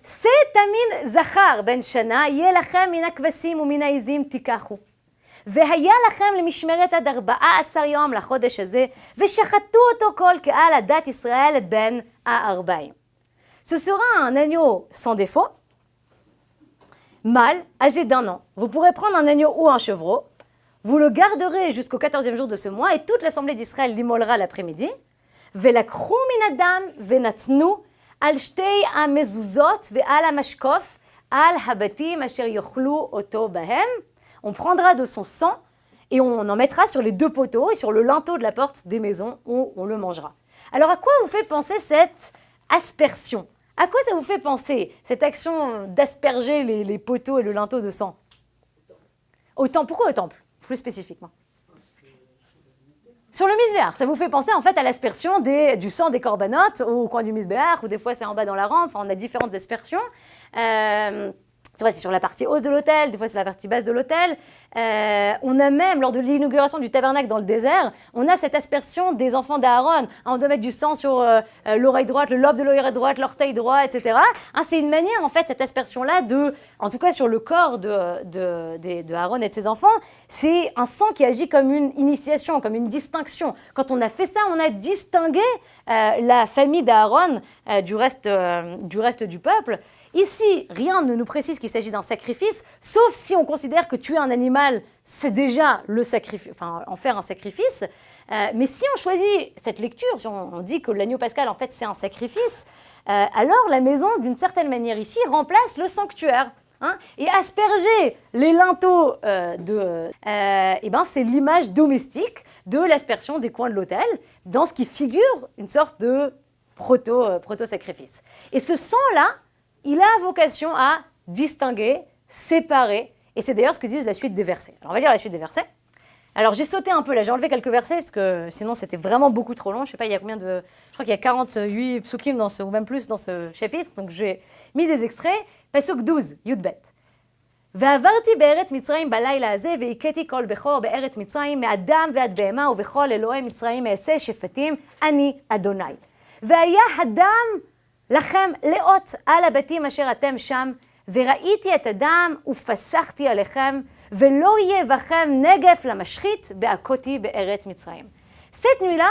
שא תמין זכר בן שנה יהיה לכם מן הכבשים ומן העזים תיקחו. והיה לכם למשמרת עד 14 יום לחודש הזה, ושחטו אותו כל קהל עדת ישראל בן 40. Ce sera un agneau sans défaut, mâle, âgé d'1 an. Vous pourrez prendre un agneau ou un chevreau, vous le garderez jusqu'au 14e jour de ce mois, et toute l'assemblée d'Israël l'immolera l'après-midi. ולקחו מן הדם ונתנו על שתי המזוזות ועל המשקוף, על הבתים אשר יאכלו אותו בהם. On prendra de son sang et on en mettra sur les 2 poteaux et sur le linteau de la porte des maisons où on le mangera. Alors à quoi vous fait penser cette aspersion? À quoi ça vous fait penser, cette action d'asperger les poteaux et le linteau de sang? Au temple. Pourquoi au temple, plus spécifiquement? Sur le misbéach, ça vous fait penser en fait à l'aspersion du sang des corbanotes au coin du misbéach, ou des fois c'est en bas dans la rampe, enfin, on a différentes aspersions. Des fois c'est sur la partie haute de l'autel, des fois c'est la partie basse de l'autel. On a même, lors de l'inauguration du tabernacle dans le désert, on a cette aspersion des enfants d'Aaron. On doit mettre du sang sur l'oreille droite, le lobe de l'oreille droite, l'orteil droit, etc. C'est une manière, en fait, cette aspersion-là, en tout cas sur le corps de Aaron et de ses enfants, c'est un sang qui agit comme une initiation, comme une distinction. Quand on a fait ça, on a distingué la famille d'Aaron du reste du peuple. Ici, rien ne nous précise qu'il s'agit d'un sacrifice, sauf si on considère que tuer un animal, c'est déjà le sacrifice, enfin, en faire un sacrifice. Mais si on choisit cette lecture, si on dit que l'agneau pascal, en fait, c'est un sacrifice, alors la maison, d'une certaine manière ici, remplace le sanctuaire. Et asperger les linteaux c'est l'image domestique de l'aspersion des coins de l'autel, dans ce qui figure une sorte de proto-sacrifice. Et ce sang-là, il a vocation à distinguer, séparer, et c'est d'ailleurs ce que disent la suite des versets. Alors on va lire la suite des versets. Alors j'ai sauté un peu là, j'ai enlevé quelques versets, parce que sinon c'était vraiment beaucoup trop long. Je ne sais pas, il y a combien de... Je crois qu'il y a 48 psukim ou même plus dans ce chapitre, donc j'ai mis des extraits. Pasuk 12, Yudbet. ועברתי בארץ מצרים בלילה הזה, והכיתי כל בכור בארץ מצרים, מאדם ועד בהמה ובכל אלוהי מצרים מעשה שפטים, אני אדוני. והיה הדם לכם לאות על הבתים אשר אתם שם, וראיתי את הדם ופסחתי עליכם, ולא יהיה בכם נגף למשחית בהכותי בארץ מצרים. Cette nuit-là,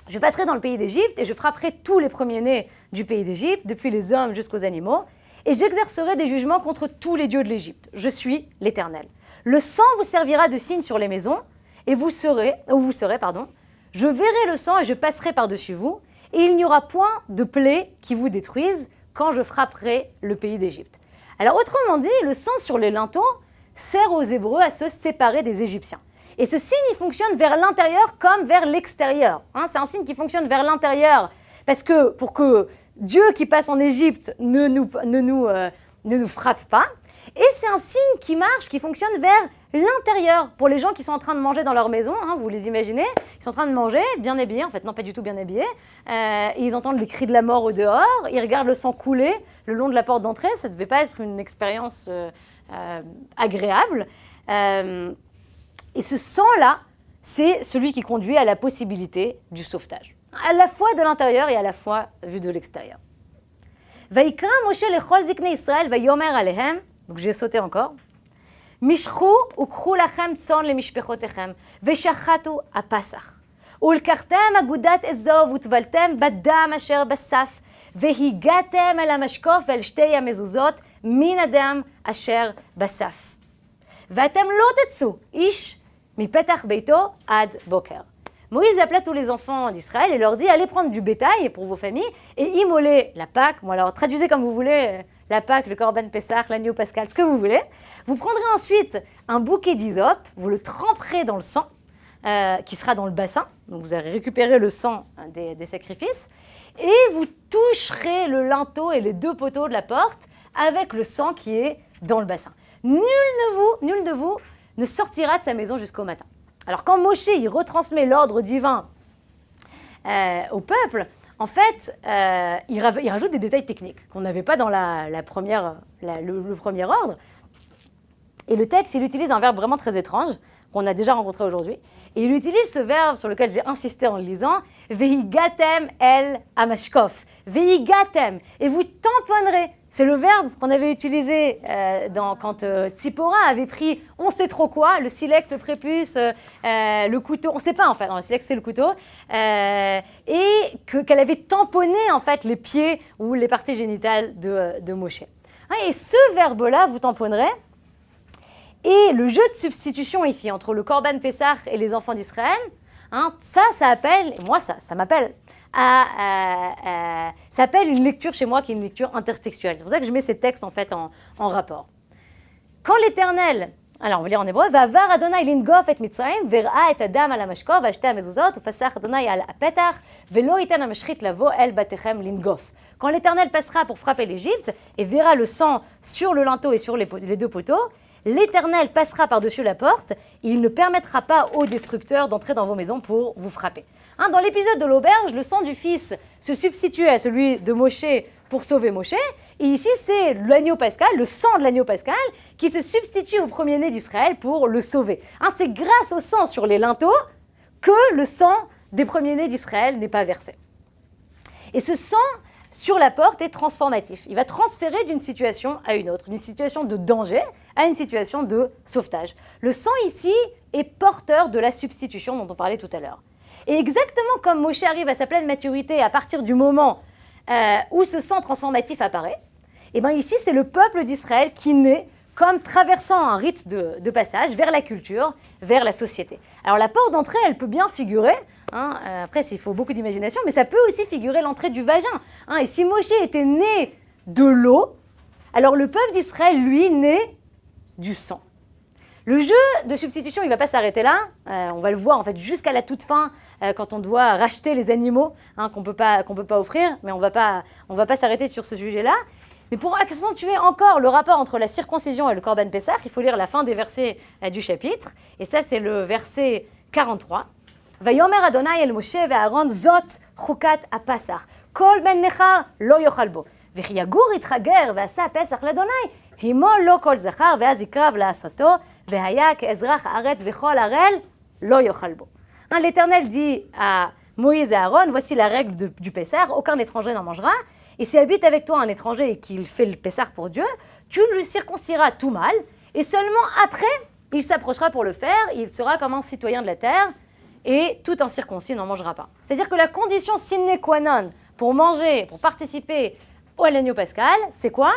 je passerai dans le pays d'Égypte et je frapperai tous les premiers-nés du pays d'Égypte, depuis les hommes jusqu'aux animaux, et j'exercerai des jugements contre tous les dieux de l'Égypte. Je suis l'Éternel. Le sang vous servira de signe sur les maisons, et vous serez, je verrai le sang et je passerai par-dessus vous, et il n'y aura point de plaie qui vous détruise quand je frapperai le pays d'Égypte. Alors autrement dit, le sang sur les linteaux sert aux Hébreux à se séparer des Égyptiens. Et ce signe, il fonctionne vers l'intérieur comme vers l'extérieur. C'est un signe qui fonctionne vers l'intérieur, parce que pour que Dieu qui passe en Égypte ne nous frappe pas. Et c'est un signe qui marche, qui fonctionne vers l'intérieur. Pour les gens qui sont en train de manger dans leur maison, vous les imaginez, ils sont en train de manger, bien habillés, en fait, non pas du tout bien habillés, et ils entendent les cris de la mort au dehors, ils regardent le sang couler le long de la porte d'entrée, ça ne devait pas être une expérience agréable. Et ce sang-là, c'est celui qui conduit à la possibilité du sauvetage. À la fois de l'intérieur et à la fois vu de l'extérieur. ויקרא משה לכל זקני ישראל ויאמר עליהם, donc j'ai sauté encore, משכו וקחו לכם צאן למשפחותיכם ושחטו הפסח. ולקחתם אגודת אזוב וטבלתם בדם אשר בסף והגעתם אל המשקוף ואל שתי המזוזות מן הדם אשר בסף. ואתם לא תצאו איש מפתח ביתו עד בוקר. Moïse appela tous les enfants d'Israël et leur dit « Allez prendre du bétail pour vos familles et immoler la Pâque. » Bon, alors traduisez comme vous voulez, la Pâque, le Corban Pessah, l'agneau pascal, ce que vous voulez. Vous prendrez ensuite un bouquet d'hysope, vous le tremperez dans le sang qui sera dans le bassin. Donc vous allez récupérer le sang des sacrifices et vous toucherez le linteau et les 2 poteaux de la porte avec le sang qui est dans le bassin. nul de vous ne sortira de sa maison jusqu'au matin. Alors quand Moshe il retransmet l'ordre divin au peuple, en fait, il rajoute des détails techniques qu'on n'avait pas dans le premier ordre. Et le texte, il utilise un verbe vraiment très étrange, qu'on a déjà rencontré aujourd'hui. Et il utilise ce verbe sur lequel j'ai insisté en le lisant, « Vehigatem el amashkof ». « Vehigatem » et vous tamponnerez. C'est le verbe qu'on avait utilisé quand Tzipora avait pris on sait trop quoi, le silex, le prépuce, le couteau, on ne sait pas en fait, non, le silex c'est le couteau, et qu'elle avait tamponné en fait les pieds ou les parties génitales de Moshe. Et ce verbe-là, vous tamponnerez. Et le jeu de substitution ici entre le Korban Pessah et les enfants d'Israël, ça appelle, et moi ça m'appelle, ça s'appelle une lecture chez moi qui est une lecture intertextuelle. C'est pour ça que je mets ces textes en fait en rapport. Quand l'Éternel, alors on va lire en hébreu, Vavar Adonai lingof et Mitzrayim, ver'a et adam al hamashkov, vashte hamezuzot, ufasach Adonai al apetach, velo iten hamashchit lavo el batechem lingof. Quand l'Éternel passera pour frapper l'Égypte et verra le sang sur le linteau et sur les deux poteaux, l'Éternel passera par-dessus la porte, et il ne permettra pas aux destructeurs d'entrer dans vos maisons pour vous frapper. Dans l'épisode de l'auberge, le sang du fils se substituait à celui de Moshe pour sauver Moshe. Et ici, c'est l'agneau pascal, le sang de l'agneau pascal, qui se substitue au premier-né d'Israël pour le sauver. C'est grâce au sang sur les linteaux que le sang des premiers-nés d'Israël n'est pas versé. Et ce sang sur la porte est transformatif. Il va transférer d'une situation à une autre, d'une situation de danger à une situation de sauvetage. Le sang ici est porteur de la substitution dont on parlait tout à l'heure. Et exactement comme Moshe arrive à sa pleine maturité à partir du moment où ce sang transformatif apparaît, et bien ici c'est le peuple d'Israël qui naît comme traversant un rite de passage vers la culture, vers la société. Alors la porte d'entrée, elle peut bien figurer, après il faut beaucoup d'imagination, mais ça peut aussi figurer l'entrée du vagin. Et si Moshe était né de l'eau, alors le peuple d'Israël, lui, naît du sang. Le jeu de substitution, il ne va pas s'arrêter là. On va le voir en fait jusqu'à la toute fin, quand on doit racheter les animaux qu'on peut pas offrir, mais on va pas s'arrêter sur ce sujet-là. Mais pour accentuer encore le rapport entre la circoncision et le Korban Pessah, il faut lire la fin des versets du chapitre. Et ça, c'est le verset 43. Vayomer Adonai el Moshe ve'Aaron zot chukat ha'Pasach. Kol ben nechar lo yochal bo. V'chi yagur yitchager ve'asa Pesach l'Adonai. Himo lo kol zachar ve'az yikrav la'asoto. Ve'haya ke'ezrach haaretz v'chol harel lo yochal bo. L'Éternel dit à Moïse et Aaron, voici la règle du Pessah, aucun étranger n'en mangera. Et s'il habite avec toi un étranger et qu'il fait le Pessah pour Dieu, tu lui circonciras tout mâle, et seulement après, il s'approchera pour le faire, il sera comme un citoyen de la terre, et tout incirconcis n'en mangera pas. C'est-à-dire que la condition sine qua non pour manger, pour participer à l'agneau pascal, c'est quoi?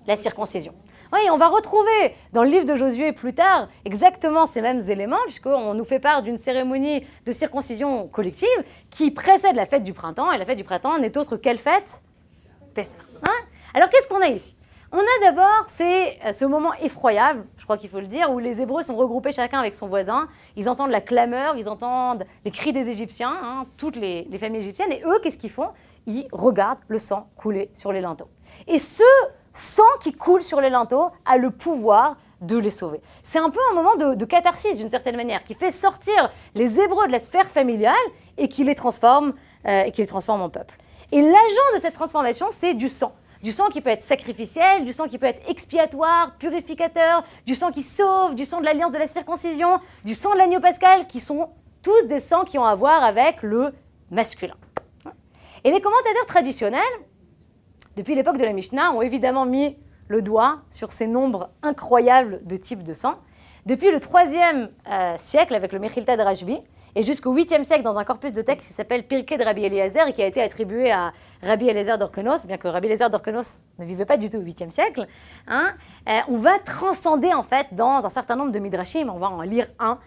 La circoncision. Oui, on va retrouver dans le livre de Josué plus tard exactement ces mêmes éléments, puisqu'on nous fait part d'une cérémonie de circoncision collective qui précède la fête du printemps, et la fête du printemps n'est autre quelle fête? Pessah. Alors qu'est-ce qu'on a ici? On a d'abord ce moment effroyable, je crois qu'il faut le dire, où les Hébreux sont regroupés chacun avec son voisin, ils entendent la clameur, ils entendent les cris des Égyptiens, toutes les familles égyptiennes, et eux, qu'est-ce qu'ils font? Ils regardent le sang couler sur les linteaux. Et ce sang qui coule sur les linteaux a le pouvoir de les sauver. C'est un peu un moment de catharsis d'une certaine manière, qui fait sortir les Hébreux de la sphère familiale et qui les transforme en peuple. Et l'agent de cette transformation, c'est du sang. Du sang qui peut être sacrificiel, du sang qui peut être expiatoire, purificateur, du sang qui sauve, du sang de l'alliance de la circoncision, du sang de l'agneau pascal, qui sont tous des sangs qui ont à voir avec le masculin. Et les commentateurs traditionnels, depuis l'époque de la Mishnah, ont évidemment mis le doigt sur ces nombres incroyables de types de sang. Depuis le IIIe siècle, avec le Mechilta de Rashbi, et jusqu'au 8e siècle, dans un corpus de texte qui s'appelle Pirkei de Rabbi Eliezer, et qui a été attribué à Rabbi Eliezer d'Orkenos, bien que Rabbi Eliezer d'Orkenos ne vivait pas du tout au 8e siècle, on va transcender en fait dans un certain nombre de midrashim, on va en lire un,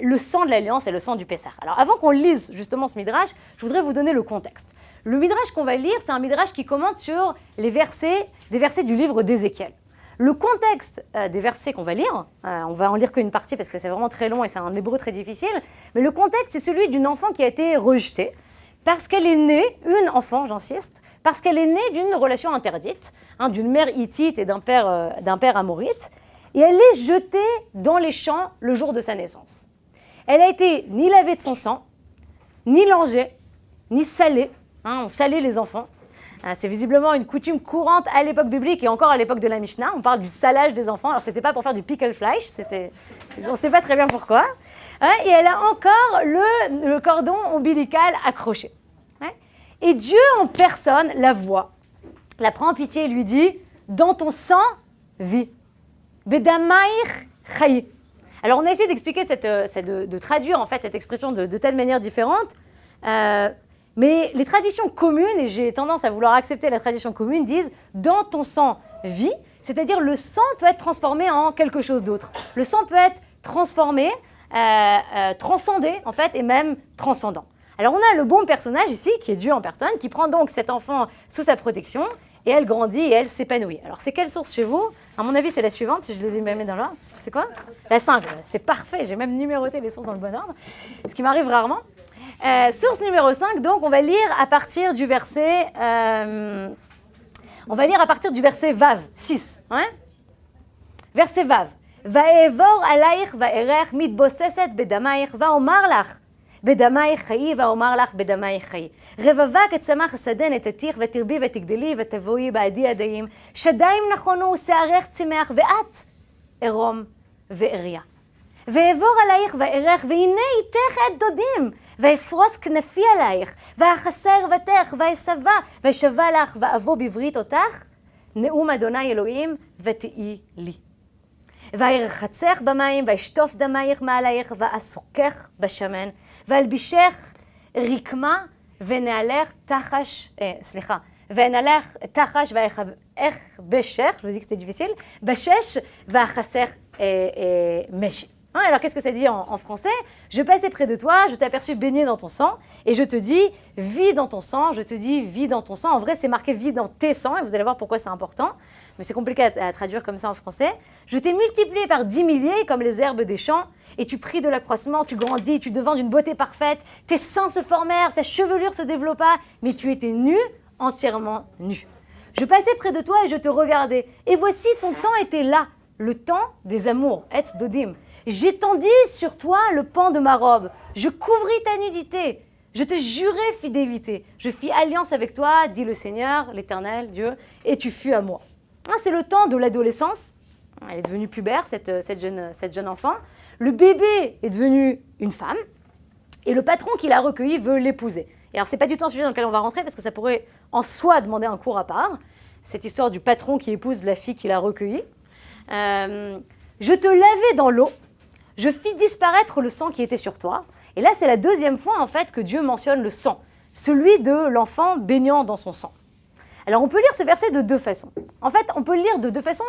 le sang de l'Alliance et le sang du Pessah. Alors avant qu'on lise justement ce midrash, je voudrais vous donner le contexte. Le midrash qu'on va lire, c'est un midrash qui commente sur des versets du livre d'Ézéchiel. Le contexte des versets qu'on va lire, on va en lire qu'une partie parce que c'est vraiment très long et c'est un hébreu très difficile, mais le contexte, c'est celui d'une enfant qui a été rejetée parce qu'elle est née, une enfant, j'insiste, parce qu'elle est née d'une relation interdite d'une mère hittite et d'un père amorite, et elle est jetée dans les champs le jour de sa naissance. Elle a été ni lavée de son sang, ni langée, ni salée. On salait les enfants. C'est visiblement une coutume courante à l'époque biblique et encore à l'époque de la Mishnah. On parle du salage des enfants. Alors, ce n'était pas pour faire du pickle flash, on ne sait pas très bien pourquoi. Et elle a encore le cordon ombilical accroché. Et Dieu en personne la voit, la prend en pitié et lui dit « Dans ton sang, vis. Bedamaïr chayi ». Alors, on a essayé d'expliquer de traduire en fait cette expression de telle manière différente. Mais les traditions communes, et j'ai tendance à vouloir accepter la tradition commune, disent « dans ton sang, vie », c'est-à-dire le sang peut être transformé en quelque chose d'autre. Le sang peut être transformé, transcendé en fait, et même transcendant. Alors on a le bon personnage ici, qui est Dieu en personne, qui prend donc cet enfant sous sa protection, et elle grandit et elle s'épanouit. Alors c'est quelle source chez vous? À mon avis, c'est la suivante, si je les ai même mis dans l'ordre. C'est quoi? La 5, c'est parfait, j'ai même numéroté les sources dans le bon ordre, ce qui m'arrive rarement. Source numéro 5, donc on va lire à partir du verset Vav, 6. Hein? Verset Vav. Vaevor alaych vaerech mitbosseset bedamaych vaomar lach bedamaych chayi vaomar lach bedamaych chayi. רבבה כצמח השדה נתתיך ותרבי ותגדלי ותבואי בעדי ידיים שדיים נכונו שערך צמח ואת ערום ועריה. ואעבור עלייך וארך והנה איתך את דודים ואפרוס כנפי עלייך ואחסר בתך ואשבע ואשבע לך ואבוא בברית אותך נאום אדוני אלוהים ותהי לי. וארחצך במים ואשטוף דמייך מעלייך ואסוכך בשמן ואלבישך רקמה ונעלך תחש, ונעלך תחש ואכבשך, je vous dis que c'était difficile, בשש ואחסך משי. Alors qu'est-ce que ça dit en français? Je passais près de toi, je t'ai aperçu baigné dans ton sang, et je te dis, vis dans ton sang, je te dis, vis dans ton sang. En vrai, c'est marqué vis dans tes sangs, et vous allez voir pourquoi c'est important, mais c'est compliqué à traduire comme ça en français. Je t'ai multiplié par 10 milliers, comme les herbes des champs, et tu pris de l'accroissement, tu grandis, tu devins d'une beauté parfaite, tes seins se formèrent, ta chevelure se développa, mais tu étais nu, entièrement nu. Je passais près de toi et je te regardais, et voici ton temps était là, le temps des amours, etz dodim. J'étendis sur toi le pan de ma robe, je couvris ta nudité, je te jurai fidélité, je fis alliance avec toi, dit le Seigneur, l'Éternel, Dieu, et tu fus à moi. C'est le temps de l'adolescence, elle est devenue pubère, cette jeune enfant, le bébé est devenu une femme, et le patron qui l'a recueilli veut l'épouser. Et alors, ce n'est pas du tout un sujet dans lequel on va rentrer, parce que ça pourrait en soi demander un cours à part, cette histoire du patron qui épouse la fille qu'il a recueillie. Je te lavai dans l'eau, je fis disparaître le sang qui était sur toi. Et là, c'est la deuxième fois, en fait, que Dieu mentionne le sang, celui de l'enfant baignant dans son sang. Alors, on peut lire ce verset de deux façons. En fait, on peut lire de deux façons.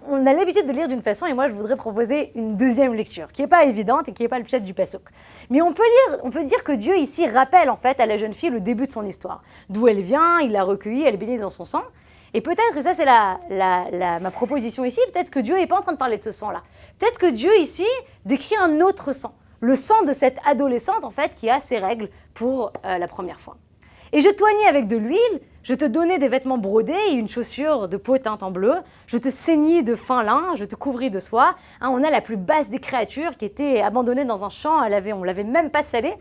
On a l'habitude de lire d'une façon, et moi, je voudrais proposer une deuxième lecture, qui n'est pas évidente et qui n'est pas le pshat du pasuk. Mais on peut dire que Dieu, ici, rappelle, en fait, à la jeune fille le début de son histoire. D'où elle vient, il l'a recueillie, elle est baignée dans son sang. Et peut-être, et ça c'est ma proposition ici, peut-être que Dieu n'est pas en train de parler de ce sang-là. Peut-être que Dieu ici décrit un autre sang. Le sang de cette adolescente, en fait, qui a ses règles pour la première fois. Et je t'oignai avec de l'huile, je te donnai des vêtements brodés et une chaussure de peau teinte en bleu, je te ceignis de fin lin, je te couvris de soie. On a la plus basse des créatures qui était abandonnée dans un champ, on l'avait même pas salée,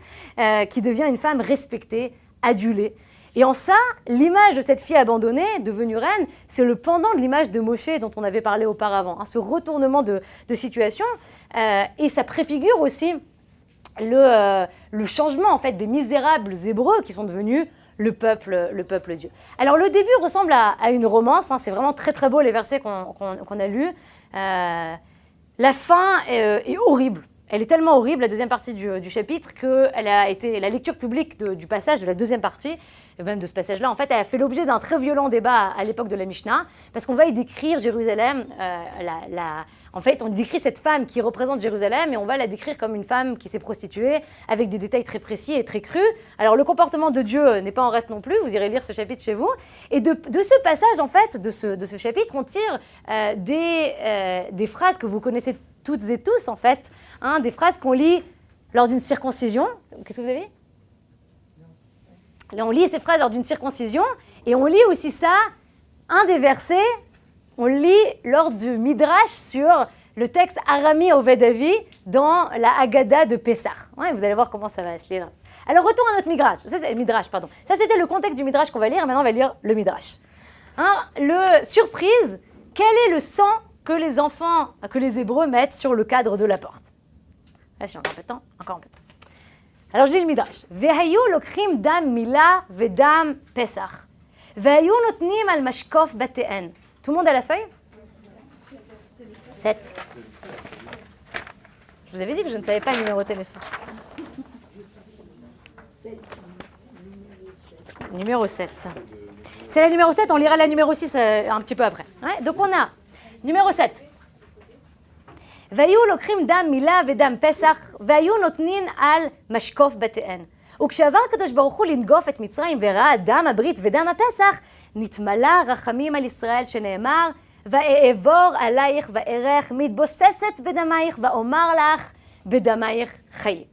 qui devient une femme respectée, adulée. Et en ça, l'image de cette fille abandonnée, devenue reine, c'est le pendant de l'image de Moshe dont on avait parlé auparavant, ce retournement de situation, et ça préfigure aussi le changement en fait, des misérables hébreux qui sont devenus le peuple Dieu. Alors le début ressemble à une romance, c'est vraiment très très beau les versets qu'on a lus. La fin est horrible. Elle est tellement horrible, la deuxième partie du chapitre, qu'elle a été la lecture publique du passage de la deuxième partie, et même de ce passage-là, en fait, elle a fait l'objet d'un très violent débat à l'époque de la Mishnah, parce qu'on va y décrire Jérusalem, en fait, on décrit cette femme qui représente Jérusalem, et on va la décrire comme une femme qui s'est prostituée, avec des détails très précis et très crus. Alors, le comportement de Dieu n'est pas en reste non plus, vous irez lire ce chapitre chez vous. Et de ce passage, en fait, de ce chapitre, on tire des phrases que vous connaissez toutes et tous, en fait, des phrases qu'on lit lors d'une circoncision. Qu'est-ce que vous avez ? Là, on lit ces phrases lors d'une circoncision, et on lit aussi ça un des versets, on lit lors du Midrash sur le texte Arami Ovedavi dans la Haggadah de Pessah. Ouais, vous allez voir comment ça va se lire. Alors, retour à notre Midrash. Ça, c'était le contexte du Midrash qu'on va lire. Maintenant, on va lire le Midrash. Surprise, quel est le sang que les Hébreux mettent sur le cadre de la porte? Vas-y, encore un peu de temps. Alors, je lis le Midrash. Vehayu lokrim dam mila vedam Pesach. Vehayu notnim al mashkof bate'en. Tout le monde a la feuille? 7. Je vous avais dit que je ne savais pas numéroter mes sources. Numéro 7. C'est la numéro 7, on lira la numéro 6 un petit peu après. Ouais, donc on a numéro 7. והיו לוקחים דם מילה ודם פסח, והיו נותנין על משקוף בתיהן. וכשעבר הקדוש ברוך הוא לנגוף את מצרים וראה דם הברית ודם הפסח, נתמלא רחמים על ישראל שנאמר, ואעבור עלייך וארך מתבוססת בדמייך ואומר לך בדמייך חיי.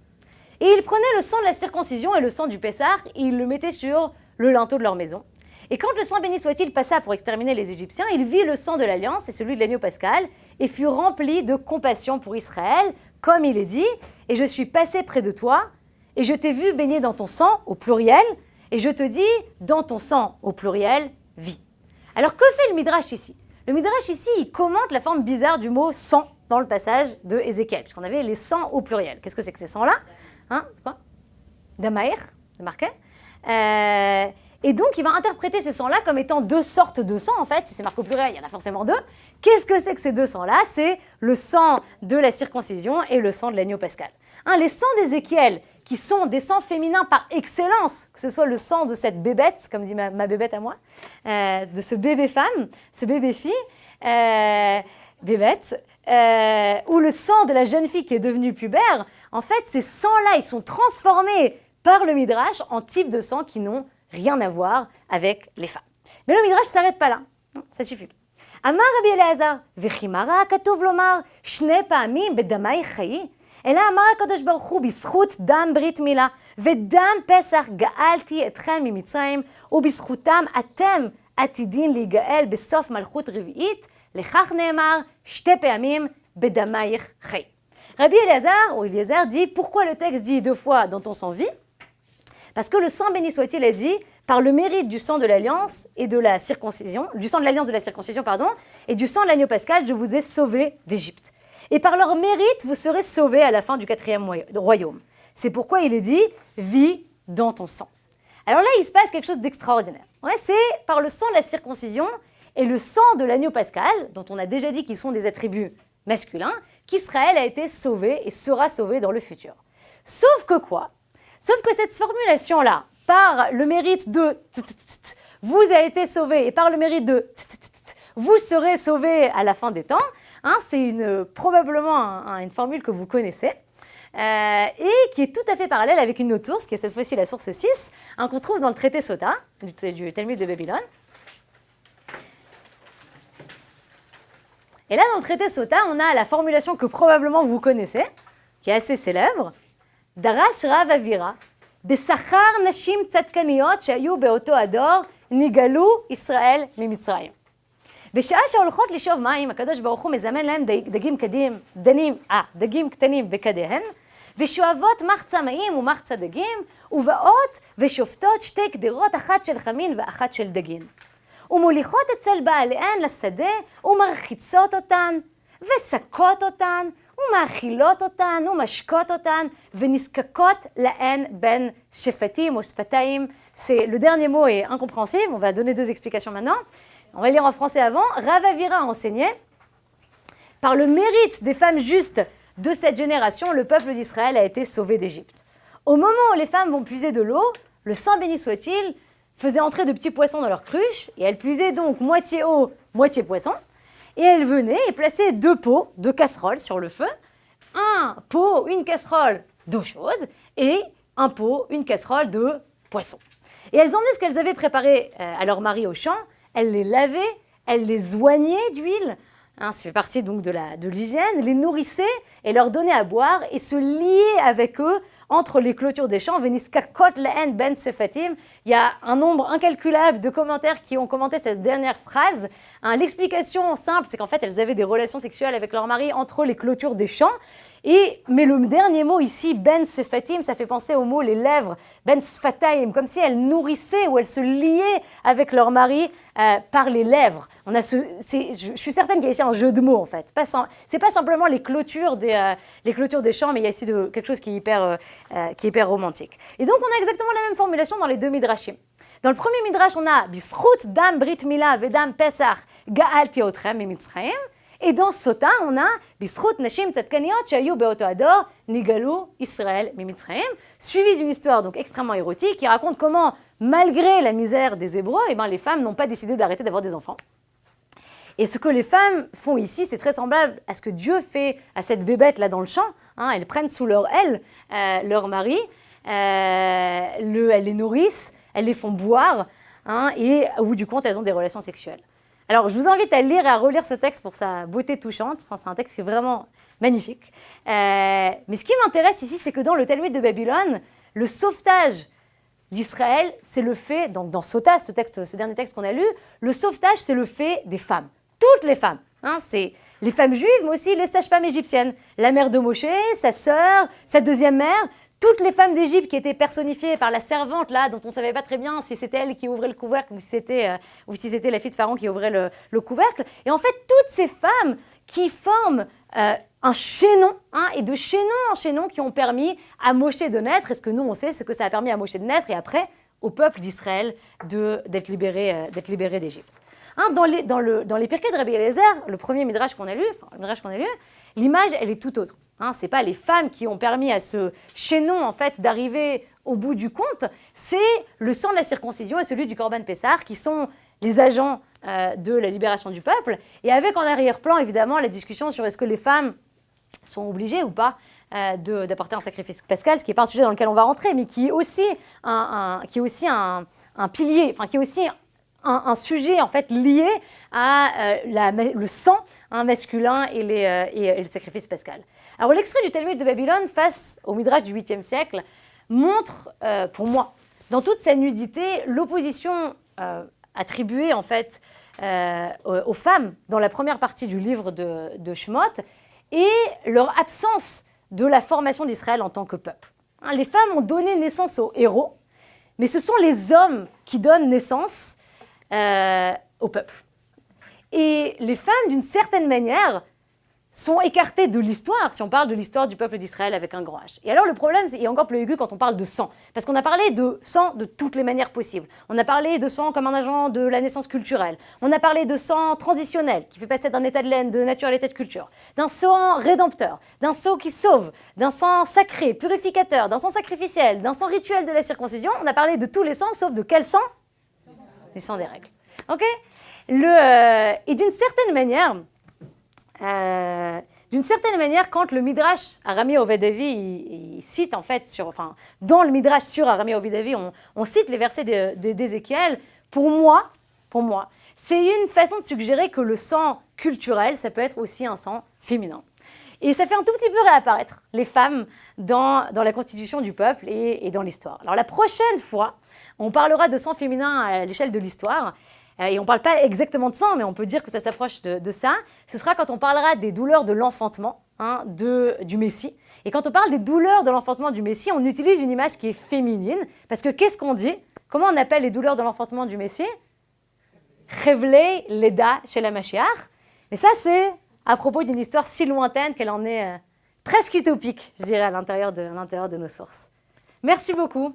Et ils prenaient le sang de la circoncision et le sang du Pessah, ils le mettaient sur le linteau de leur maison. Et quand le sang béni soit-il passa pour exterminer les Égyptiens, il vit le sang de l'Alliance et celui de l'agneau pascal et fut rempli de compassion pour Israël, comme il est dit, « Et je suis passé près de toi, et je t'ai vu baigner dans ton sang, au pluriel, et je te dis, dans ton sang, au pluriel, vis. » Alors, que fait le Midrash ici? Le Midrash ici, il commente la forme bizarre du mot « sang » dans le passage de Ézéchiel, puisqu'on avait les sangs au pluriel. Qu'est-ce que c'est que ces sangs-là? Quoi? Damaïr, c'est marqué. Et donc, il va interpréter ces sangs-là comme étant deux sortes de sang, en fait. Si c'est marqué au pluriel, il y en a forcément deux. Qu'est-ce que c'est que ces deux sangs-là? C'est le sang de la circoncision et le sang de l'agneau pascal. Les sangs d'Ézéchiel, qui sont des sangs féminins par excellence, que ce soit le sang de cette bébête, comme dit ma bébête à moi, de ce bébé femme, ce bébé fille, bébête, ou le sang de la jeune fille qui est devenue pubère, en fait, ces sangs-là, ils sont transformés par le Midrash en types de sang qui n'ont rien à voir avec les femmes. Mais le Midrash ne s'arrête pas là. Non, ça suffit. Amar Rabbi Eliezer, v'chimara katuv lomar, shne pa'amim bedamai chayi, אלא אמר הקדוש ברוך הוא בזכות דם ברית מילה ודם פסח גאלתי אתכם ממצרים ובזכותם אתם עתידין להיגאל בסוף מלכות רביעית, לכך נאמר שתי פעמים בדמייך חי. Rabbi Eliezer dit pourquoi le texte dit deux fois dans ton sang vie? Parce que le sang béni soit-il est dit par le mérite du sang de l'alliance et de la circoncision, du sang de l'alliance de la circoncision, pardon, et du sang de l'agneau pascal, je vous ai sauvés d'Égypte. Et par leur mérite, vous serez sauvés à la fin du 4e royaume. C'est pourquoi il est dit « vis dans ton sang ». Alors là, il se passe quelque chose d'extraordinaire. Ouais, c'est par le sang de la circoncision et le sang de l'agneau pascal, dont on a déjà dit qu'ils sont des attributs masculins, qu'Israël a été sauvé et sera sauvé dans le futur. Sauf que quoi? Sauf que cette formulation-là, par le mérite de « vous avez été sauvés » et par le mérite de « vous serez sauvés à la fin des temps », c'est probablement une formule que vous connaissez et qui est tout à fait parallèle avec une autre source, qui est cette fois-ci la source 6, qu'on trouve dans le traité Sota, du Talmud de Babylone. Et là, dans le traité Sota, on a la formulation que probablement vous connaissez, qui est assez célèbre, « Darash Rav Avira, besachar nashim tzadkaniyot shayu beoto ador, nigalu Israël mimitzrayim. » בשעה שהולכות לשאוב מים, הקדוש ברוך הוא מזמן להם דגים קטנים בכדיהן, ושואבות מחצה מים ומחצה דגים, ובאות ושופטות שתי קדירות, אחת של חמין ואחת של דגים. ומוליכות אצל בעליהן לשדה, ומרחיצות אותן, וסקות אותן, ומאכילות אותן, ומשקות אותן, ונזקקות להן בין שפתים או שפתיים. Le dernier mot est incompréhensible, on va donner deux explications maintenant. On va lire en français avant. Rav Avira enseignait, par le mérite des femmes justes de cette génération, le peuple d'Israël a été sauvé d'Égypte. Au moment où les femmes vont puiser de l'eau, le saint béni soit-il faisait entrer de petits poissons dans leur cruche, et elles puisaient donc moitié eau, moitié poisson, et elles venaient et plaçaient deux pots, deux casseroles sur le feu, un pot, une casserole d'eau chaude, et un pot, une casserole de poisson. Et elles emmenaient ce qu'elles avaient préparé à leur mari au champ. Elles les lavaient, elles les oignaient d'huile, ça fait partie donc de l'hygiène, les nourrissaient et leur donnaient à boire et se liaient avec eux entre les clôtures des champs, Veniskakot lehen ben sefatim. Il y a un nombre incalculable de commentaires qui ont commenté cette dernière phrase. Hein, l'explication simple, c'est qu'en fait, elles avaient des relations sexuelles avec leur mari entre les clôtures des champs. Mais le dernier mot ici, ben sefatim, ça fait penser au mot les lèvres, ben sfataim, comme si elles nourrissaient ou elles se liaient avec leur mari par les lèvres. Je suis certaine qu'il y a ici un jeu de mots en fait. C'est pas simplement les clôtures des champs, mais il y a ici quelque chose qui est hyper romantique. Et donc on a exactement la même formulation dans les deux midrashim. Dans le premier midrash, on a Bisrut dam brit mila vedam pesach ga'alti otrem mimitzraim. Et dans Sota, on a Bisrut nashim tzadkaniot shayu beoto ador nigalu Israël mimitzraim, suivi d'une histoire donc extrêmement érotique qui raconte comment, malgré la misère des Hébreux, les femmes n'ont pas décidé d'arrêter d'avoir des enfants. Et ce que les femmes font ici, c'est très semblable à ce que Dieu fait à cette bébête là dans le champ. Hein, elles prennent sous leur aile leur mari, elles les nourrissent, elles les font boire, hein, et au bout du compte, elles ont des relations sexuelles. Alors, je vous invite à lire et à relire ce texte pour sa beauté touchante. C'est un texte qui est vraiment magnifique. Mais ce qui m'intéresse ici, c'est que dans le Talmud de Babylone, le sauvetage d'Israël, c'est le fait, dans Sota, ce dernier texte qu'on a lu, le sauvetage, c'est le fait des femmes. Toutes les femmes. Hein, c'est les femmes juives, mais aussi les sages-femmes égyptiennes. La mère de Moshe, sa sœur, sa deuxième mère. Toutes les femmes d'Égypte qui étaient personnifiées par la servante, là, dont on ne savait pas très bien si c'était elle qui ouvrait le couvercle ou si c'était la fille de Pharaon qui ouvrait le couvercle. Et en fait, toutes ces femmes qui forment un chaînon, hein, et de chaînon en chaînon qui ont permis à Moshe de naître. Et ce que nous, on sait, c'est que ça a permis à Moshe de naître et après, au peuple d'Israël d'être libéré d'Égypte. Hein, dans les Pirkei de Rabbi Eliezer, le premier midrash qu'on a lu, l'image, elle est tout autre. Hein, ce n'est pas les femmes qui ont permis à ce chaînon en fait, d'arriver au bout du compte, c'est le sang de la circoncision et celui du Korban Pessah qui sont les agents de la libération du peuple. Et avec en arrière-plan, évidemment, la discussion sur est-ce que les femmes sont obligées ou pas d'apporter un sacrifice pascal, ce qui n'est pas un sujet dans lequel on va rentrer, mais qui est aussi un pilier, enfin qui est aussi un sujet en fait lié à le sang masculin et le sacrifice pascal. Alors l'extrait du Talmud de Babylone face au Midrash du 8e siècle montre, pour moi, dans toute sa nudité, l'opposition attribuée en fait aux femmes dans la première partie du livre de Shemot et leur absence de la formation d'Israël en tant que peuple. Hein, les femmes ont donné naissance aux héros, mais ce sont les hommes qui donnent naissance au peuple. Et les femmes, d'une certaine manière, sont écartées de l'histoire, si on parle de l'histoire du peuple d'Israël avec un grand H. Et alors le problème est encore plus aigu quand on parle de sang, parce qu'on a parlé de sang de toutes les manières possibles. On a parlé de sang comme un agent de la naissance culturelle. On a parlé de sang transitionnel, qui fait passer d'un état de laine, de nature à l'état de culture. D'un sang rédempteur, d'un sang qui sauve, d'un sang sacré, purificateur, d'un sang sacrificiel, d'un sang rituel de la circoncision. On a parlé de tous les sangs, sauf de quel sang ? Du sang des règles. Ok ? Et d'une certaine manière, quand le Midrash Arami Ovedavi il cite en fait dans le Midrash sur Arami Ovedavi, on cite les versets d'Ézéchiel. Pour moi, c'est une façon de suggérer que le sang culturel, ça peut être aussi un sang féminin. Et ça fait un tout petit peu réapparaître les femmes dans la constitution du peuple et dans l'histoire. Alors la prochaine fois, on parlera de sang féminin à l'échelle de l'histoire. Et on ne parle pas exactement de sang, mais on peut dire que ça s'approche de ça. Ce sera quand on parlera des douleurs de l'enfantement du Messie. Et quand on parle des douleurs de l'enfantement du Messie, on utilise une image qui est féminine. Parce que qu'est-ce qu'on dit ? Comment on appelle les douleurs de l'enfantement du Messie ? Chevlei Leda chez la Mashiach. Mais ça, c'est à propos d'une histoire si lointaine qu'elle en est presque utopique, je dirais, à l'intérieur de nos sources. Merci beaucoup.